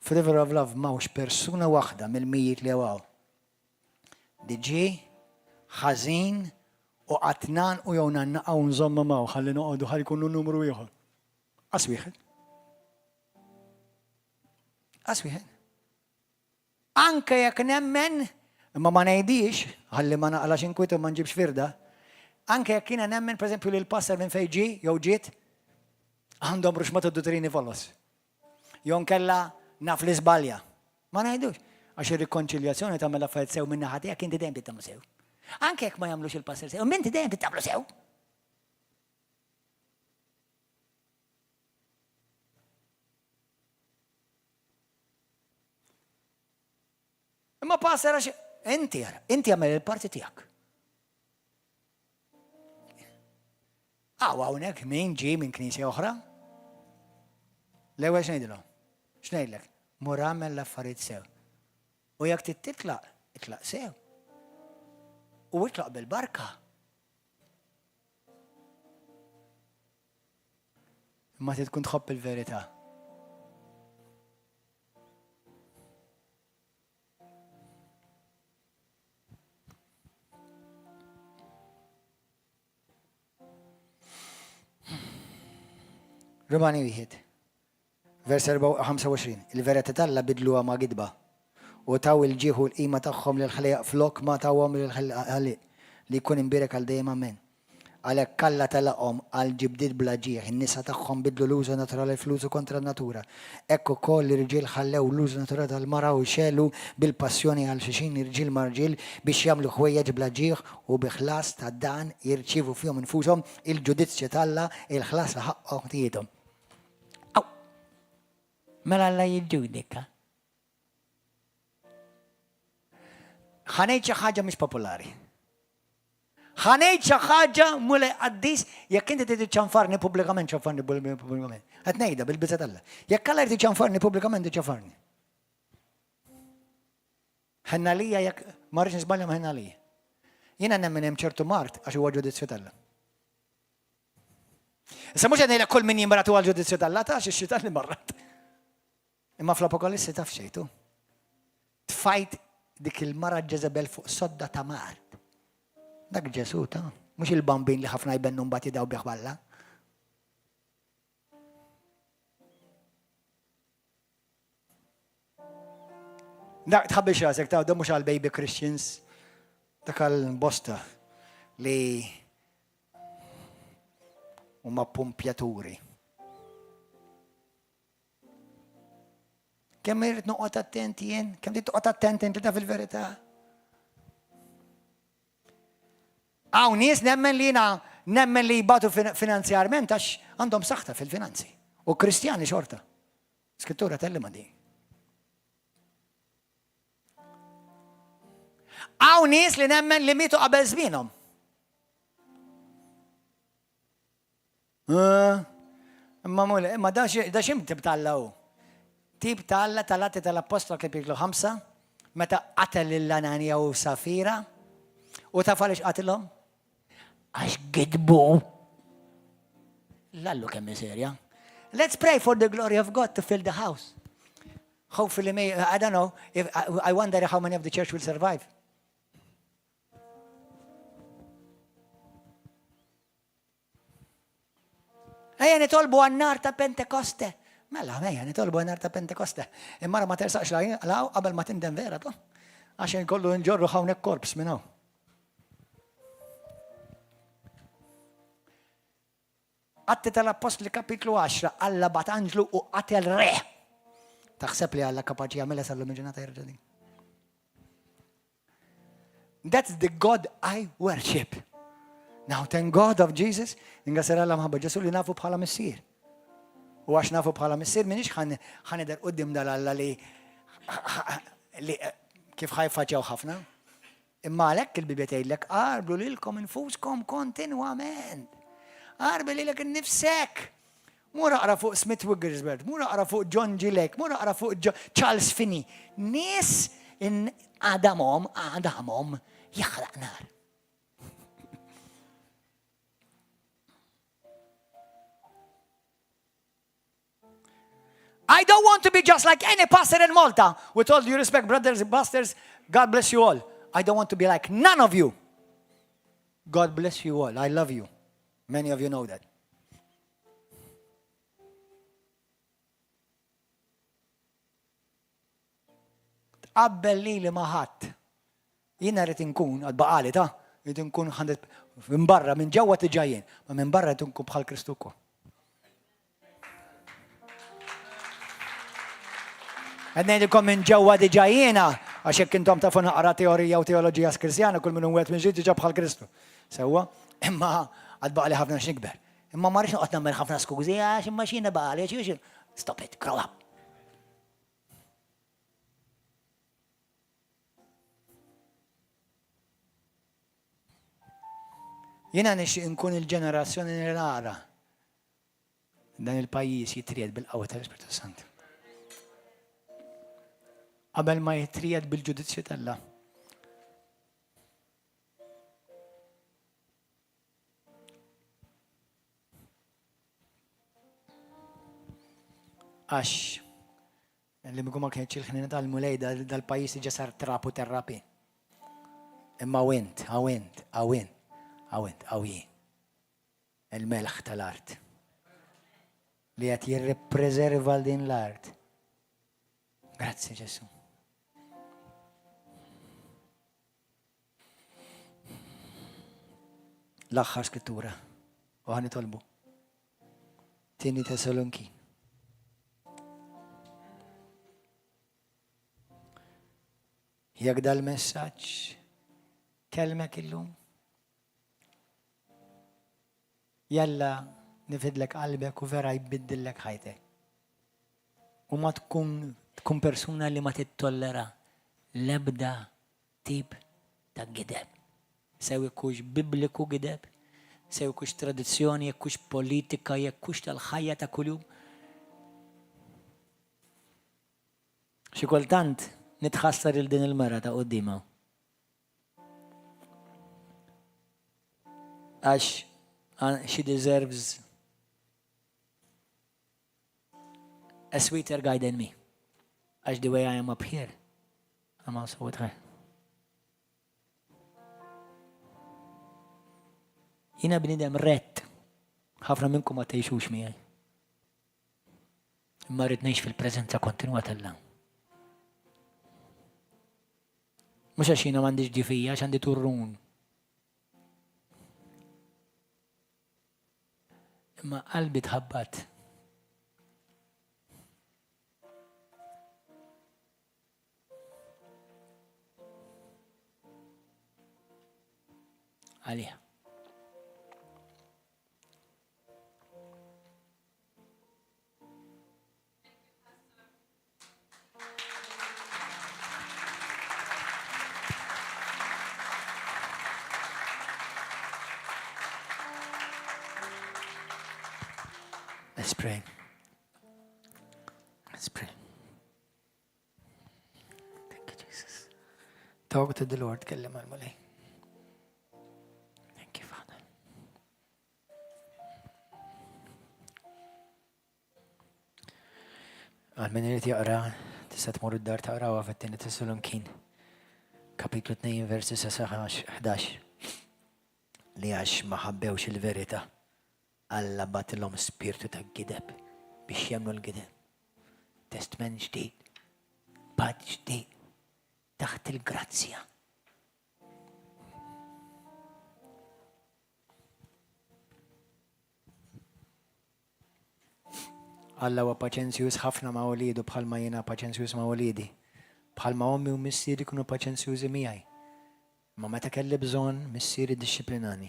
F'River of Love mawx persuna waħda mill-mijiet li għaw. Diġi, ħażin, u għatnan u jew nannaqgħu nżomma maw ħalli noqogħdu ħalli jkunu numru ieħor. Qas wieħed. Qas wieħed. Anke jekk nemmen, imma ma ngħidix, ħalli ma naqlax inkwiet u ma nġibx firda, anke jekk jiena nemmen pereżempju li l-passer minn fejn ġie jew ġiet, għandhom ruxmata d-dotrini follos. Jon kella naf li żbalja. Ma ngħidux. Għax ir-rikonċiljazzjoni tagħmel affarijiet sew minn naħa tiegħek inti dejjem tagħmlu sew. Anke jekk ma jagħmlux il-passer sew, minti dejjem tagħmlu sew. Imma passer għax inti għamel il-parti tiegħek. Hawnhekk min ġie minn knisja oħra? L-ewwel x'ngħidilhom? X'ngħidlek? Mur għamel l-affarijiet sew. U jekk titlaq, itlaq sew. U itlaq bil-barka. Imma tkun tħobb il-verità. Romani wieħed. Vers 25. Il-verità Alla bidluha ma' gidba. U taw il-ġieħu l-qima tagħhom lil-ħliaq flok ma tawhom lil-ħliaq li jkun imbierek għal dejjem amen. Għalhekk Alla telaqhom għal ġibdiet bla ġieħ, in-nisa tagħhom bidlu l-użu naturali fl-użu kontra n-natura. Hekk ukoll l-irġiel ħallew l-użu naturali tal-mara u xelu bil-passjoni għal xixin irġiel marġiel biex jagħmlu ħwejjeġ bla ġieħ u bi ħlas ta' dan jirċievu fihom infushom il-ġudizzju tal-Alla il-ħlas li ħaqhom tijietom. Mela Alla jiġġudika. ħanejt xi ħaġa mhix popolari. Ħanejt xi ħaġa mule qaddis jekk inti trid ċanfarni pubblikament ċanfarni pubblikament. Qed ngħidha bil-biża' Alla. Jekk Alla jrid ċanfarni pubblikament ċanfarni. Ħennalija jekk ma rridx nisbalja ma' ħennalija. Jiena nemmen hemm ċertu mart għax huwa ġudizzju tal-Alla. Issa mhux qed ngħidlek kull min jimbratu għal ġudizzju tal-Alla tax ix-xitan li marrat. Imma fl-Apokalissi taf xejtu. Tfajt dik il-mara Ġeżebel fuq sodda ta' Mart. Dak Ġesu ta' mhux il-bambin li ħafna jbennu mbagħad jidgħu bih balla. Dak tħabbix rasek ta' mhux għal baby Christians. Dak għal bosta li huma pumpjaturi. Kemm irrid noqgħod attenti jien? Kemm trid toqgħod attenti inti taf il-verità? Hawn nies nemmen li jibatu finanzjarment għax għandhom saħta fil-finanzi. U Kristjani xorta. Skrittura tellima din. Hawn nies li nemmen li mietu qabel żmienhom. Imma da x'imtib tal-law. Tip tal-Alla tal-Atti tal-Apostol kapitlu 5, meta qatel lil-Ananija u Safira, u taf għaliex qatilhom? Għax gidbu. Lallu kemm serja. Let's pray for the glory of God to fill the house. Hopefully, I don't know, I wonder how many of the church will survive. Ejja nitolbu għan-nar ta' Pentekoste. Mela, mejja, nitolbu għan-nar ta' Pentekoste. Imma ma tersaqx law qabel ma tindem vera, għax nkollu nġorru hawnhekk korps minn hawn. Atti tal-Apostli kapitlu 10, Alla bat anġlu u qatel re. Taħseb li Alla kapaċi jagħmilha sal-lum il-ġurnata jerġa' din. That's the God I worship. Now, thank God of Jesus, ningasera Allah maħabba ġesu li nafu bħala missir. U għax nafu bħala missir, minix ħanidher qudiem dal-Alla li kif ħajfaċew ħafna. Imma għalhekk il-Bibja tgħidlek qarblu lilkom infuskom kontinwament. Qarbi lilek innifsek. Mura aqra fuq Smith Wigglesworth, mura aqra fuq John G. Lake, mura aqra fuq Charles Finney. Nies in Adamhom jaħraq nar. I don't want to be just like any pastor in Malta. With all due respect, brothers and pastors, God bless you all. I don't want to be like none of you. God bless you all. I love you. Many of you know that. Qabbel li maħat. Jina rrit nkun, għadbaqali ta' rrit nkun minn barra, minn ġewwa tiġajjen, ma minn barra rrit nkun bħal Kristu wkoll. Għednejdilkom minn ġewwa diġajjena, għax jekk intom tafu naqra teorija u teoloġija kristjana, kull minn wieħed minn ġid diġà bħal Kristu. Sewwa, imma għadbaqali ħafna x'nikber. Imma ma rridx noqgħod nagħmel ħafna skużi għax imma xina baqali għax stop it, grow up. Jiena nixtieq nkun il-ġenerazzjoni li nara dan il-pajjiż jitried bil-qawwa tal-Ispiritu Sant. Qabel ma jitried bil-ġudizzju tal-Alla. Għax, li mgħu ma kienx il-ħnina tal-mulej dal-pajjiż diġà sar trapu terrapi. Imma għawint. Il-melħ tal-art. Li qed jirrippreserva din l-art. Grazzi Ġesu. L-aħħar skrittura. U ħanitolbu. Tieni Tesaloniki. Jekk dal-messaġġ kelmek illum. Jalla nifidlek qalbek u vera jbiddillek ħajtek. U ma tkun persuna li ma tittollera l-ebda tip ta' gideb. Sew kux bibliku gideb, sew kux tradizzjoni, jekkux politika, jekkux tal-ħajja ta' kuljum. Xi kultant nitħassar il din il-mara ta' qudiema. Għax she deserves a sweeter guy than me. As the way I am up here, I'm also with her. Jina bnidem rett. ħafna minnkom ma tgħixux miegħi. Imma rrid ngħix fil-preżenza kontinwa tal-Alla. Mhux għax jiena m'għandix ġifija, għax għandi turrun. Imma qalbi tħabbat. Għalija. Let's pray. Let's pray. Thank you, Jesus. Talk to the Lord. Kellem għal-mulej. Thank you, Father. Għal-min irid jaqra, tista' tmur id-dar taqraw fit-tieni Tesalonikin. Kapitlu 2, versi 11. Li għax ma ħabbewx il-verità. Alla batilhom spiritu ta' gideb biex jemnu l-gideb. Testament ġdid, bad ġdid, taħt il-grazzja. Alla huwa paċenzjuż ħafna ma' wlidu bħalma jiena paċenzjuż ma' wlidi. Bħalma ommi u missieri kienu paċenzjużi miegħi. Ma meta kelli bżonn missier iddixxiplinani.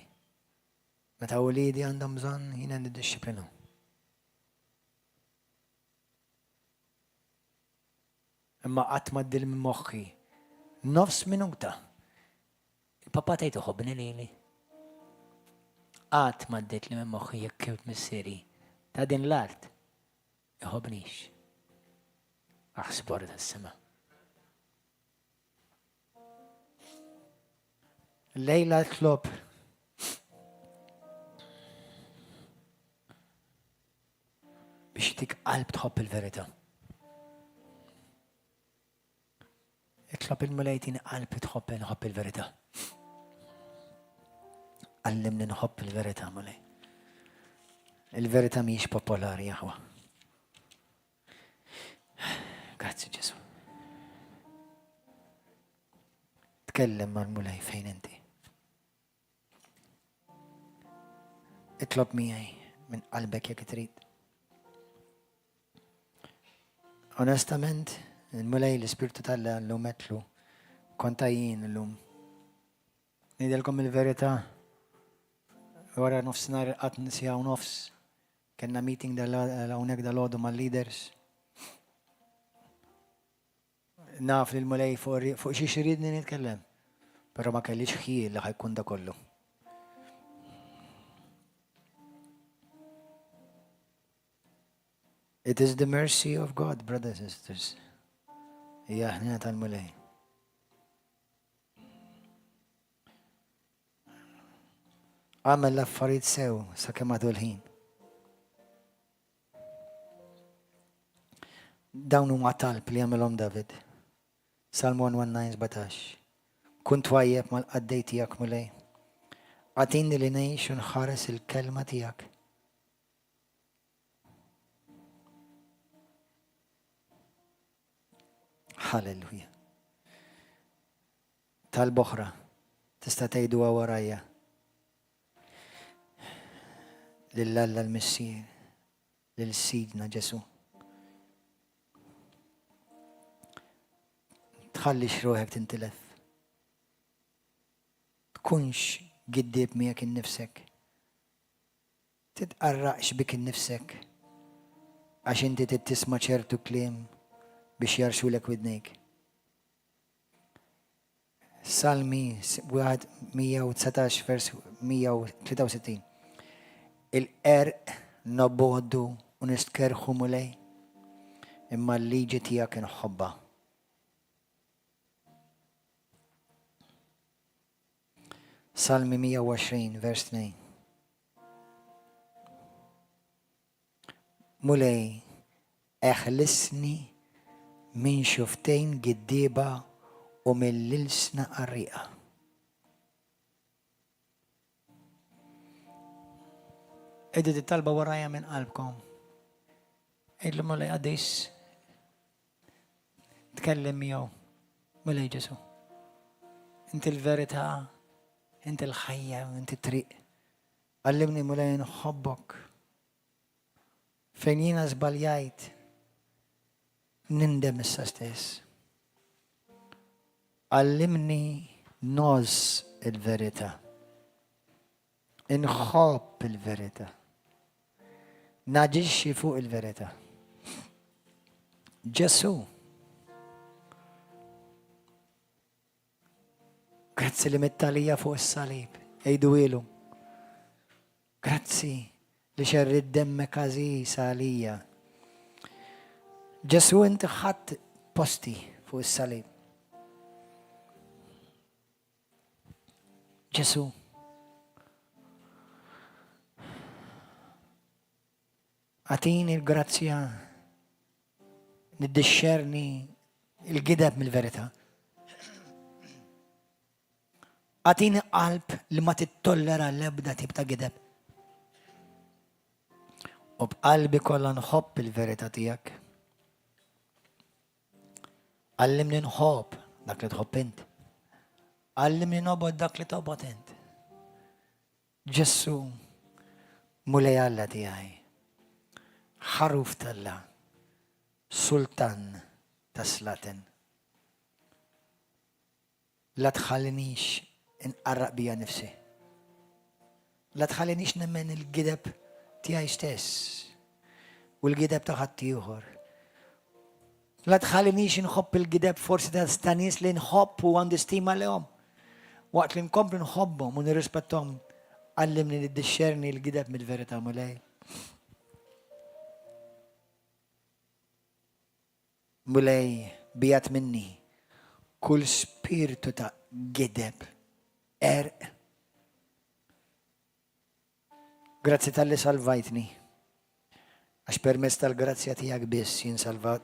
Meta wliedi għandhom bżonn jiena niddixxiplinu. Imma qatt ma ddil minn moħħi nofs minuta. Il-papà tgħid iħobbni lili. Qatt ma ddiet li minn moħħi jekk kibt missieri ta' din l-art iħobbnix. Aħsbor tas-sema. Lejla tlob biex tik qalb tħobb il-verità. Itlob il-mulejtin qalb tħobb il-verità. Għallimni nħobb il-verità mulej. Il-verità mhix popolari jaħwa. Grazzi Ġesu. Tkellem mal-mulej fejn inti. Itlob miegħi minn qalbek jekk trid. Onestament, il-mulej l-Ispirtu Alla llum metlu konta jien llum. Nidilkom il-verità. Wara nofsinhar qatt nisjaw nofs. Kenna meeting hawnhekk dal-għodu mal-leaders. Naf li l-mulej fuq xi xridni nitkellem. Però ma kellix ħiel li ħajkun da kollu. It is the mercy of God, brothers and sisters. Hija ħnina tal-mulej. Għamel l-affarijiet sew sakemm għadu l-ħin. Dawn huma talb li jagħmelhom David. Psalm 119:17. Kunt twajjeb mal-qaddej tiegħek mulej. Għatini li ngħix u nħares il-kelma tiegħek. Halleluja. Tal-boħra tista' tgħiduha warajja. Lill-Alla l-Missier, lil-Sidna Ġesu. Tħallix ruħek tintilef. Tkunx giddib miegħek innifsek. Titqarraqx bik innifsek għax inti tisma' ċertu kliem biex jarxulek widnejk. Salmi 119 vers 163. Il-qerq nobbodu u nistkerħu mulej imma l-liġi tiegħek inħobba. Salmi 120 vers 2. Mulej eħlisni min xuftejn giddiba u mill-ilsna qarriqa. Edit it-talba warajja minn qalbkom. Idlu mulej għadis. Tkellem miegħu. Mulej Ġesu. Inti l-verità, inti l-ħajja, inti triq. Għallimni mulej nħobbok. Fejn jiena żbaljajt. Nindem issa stess. Għallimni noż il-verità. Inħobb il-verità. Naġixxi fuq il-verità. Ġesu. Grazzi li mittalija fuq is-salib. Ejdu ilu. Grazzi li xerrid demmek għażiż għalija. Ġesu inti ħadd posti fuq is-salib. Ġesu. Għatini il-grazzja niddixxerni il-gideb mill-verità. Għatini qalb li ma tittollera l-ebda tip ta' gideb. U b'qalbi kollha nħobb il-verità tiegħek. Għallimni nħobb dak li tħobb int. Għallimni nobod dak li tobod int. Ġesu mulej Alla tiegħi. ħaruf Alla, sultan ta' slaten. La tħallinix نقرق بيها نفسي. لا تخلينيش نمن الجدب تياي ستيس والجدب تاخد تيوهر. لا تخلينيش نخب الجدب فرصة ستانيس لين خب واندستيما اليوم وقت لنكب نخبهم ونرسبتهم. علمني ندشرني الجدب من الفيرتا مولاي. مولاي بيات مني كل سبيرتو تا جدب Grazie talle salvaitni. Għax permess tal-grazzja tijak biss jien salvat.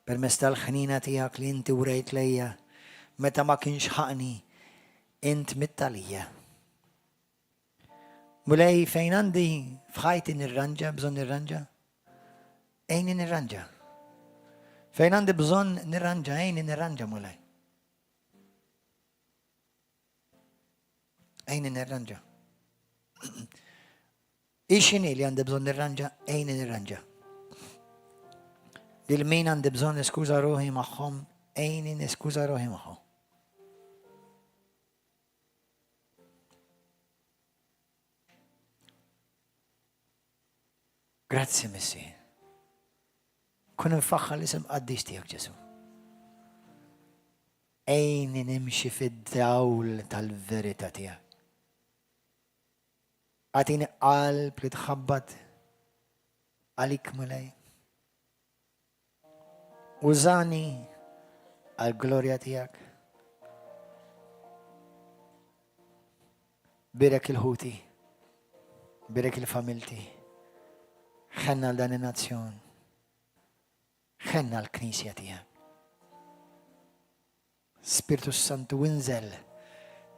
Permess tal-ħnina tijak li inti urejt lejja meta ma kienx ħaqni int mittalija. Mulej fejn għandi fħajti nirranġa, bżon nirranġa? Ejni nirranġa. Fejn għandi bżon nirranġa, ejni nirranġa mulej. Ejni nirranġa. Ixini li għandi bżon nirranġa, ejni nirranġa. Lil min għandi bżon niskuża ruħi magħhom, ejni niskuża ruħi magħhom. Grazzi Messi. Kun nfaħħa l-isem qaddis tiegħek Ġesu. Ejni nimxi fid-dawl tal-verità tiegħek. Għatini qalb li tħabbat għalik mulej. Użani għal-glorja tijak. Birek il-ħuti. Birek il-familti. Xenna l-dan il-nazzjon. Xenna l-knisja tijak. Spiritu Santu winżel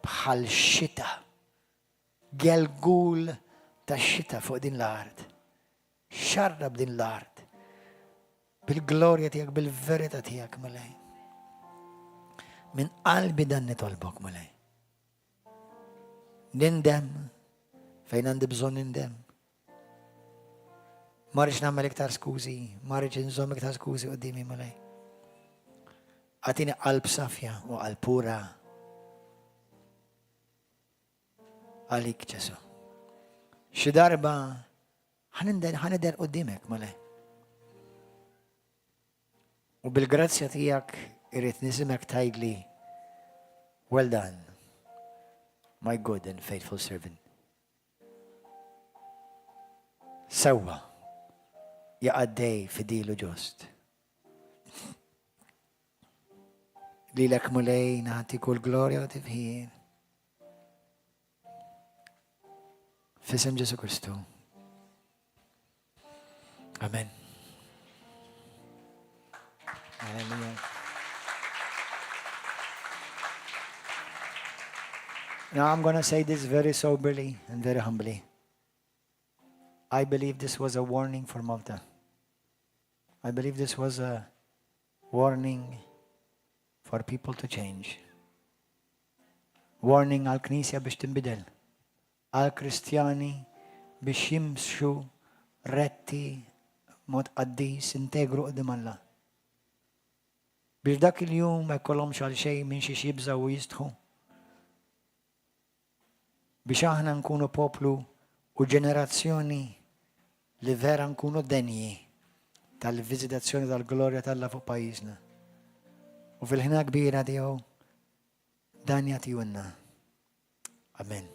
bħal xita. Gelgul ta' xita fuq din l-art. Xarrab din l-art. Bil-glorja tijak, bil-verita tijak, mulej. Min qalbi dan nitolbok, mulej. Nindem, fejn għandi bżon nindem. Marriċ nammel iktar skużi, marriċ nżom iktar skużi qoddimi, mulej. Għatini qalb safja u qalb pura. Għalik Ġesu. Xi darba ħanider qudiemek mulej. U bil-grazzja tiegħek irrid nisimek tgħidli well done, my good and faithful servant. Sewwa jaqaddej fidilu ġust. Lilek mulej nagħti kull glorja u tifħir. Fisem Ġesu Kristu. Amen. Hallelujah. Now I'm going to say this very soberly and very humbly. I believe this was a warning for Malta. I believe this was a warning for people to change. Warning għal-Knisja biex tinbidel. Għal-Kristjani biex jimxu retti mod qaddis integru qudiem Alla. Biex dak il-jum ma jkollhomx għal xejn minn xi jibżgħu u jistħu. Biex aħna nkunu poplu u ġenerazzjoni li vera nkunu denji tal-viżitazzjoni tal-glorja tal-Alla fuq pajjiżna. U fil-ħina kbira tiegħu dan jagħtihunna. Amen.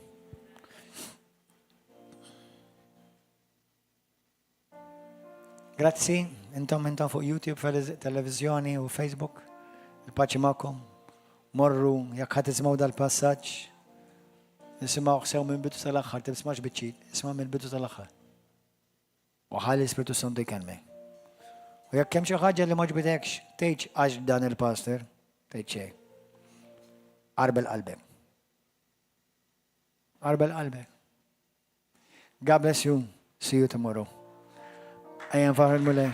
Grazzi, intom fuq YouTube, televizjoni u Facebook. Il-paċi ma'kom. Morru, jekk ħadd ismgħu dal-passaġġ. Nisimgħu sew minn bidu tal-aħħar, tibsmax biċċit, isma' minn bidu tal-aħħar. U ħalli Spiritu Santu jkellmek. U jekk hemm xi ħaġa li ma ġbitekx, tgħidx għax dan il-pastor, tgħid xejn. Qarbel qalbek. Qarbel qalbek. God bless you. See you tomorrow. I am Fahad Mulay.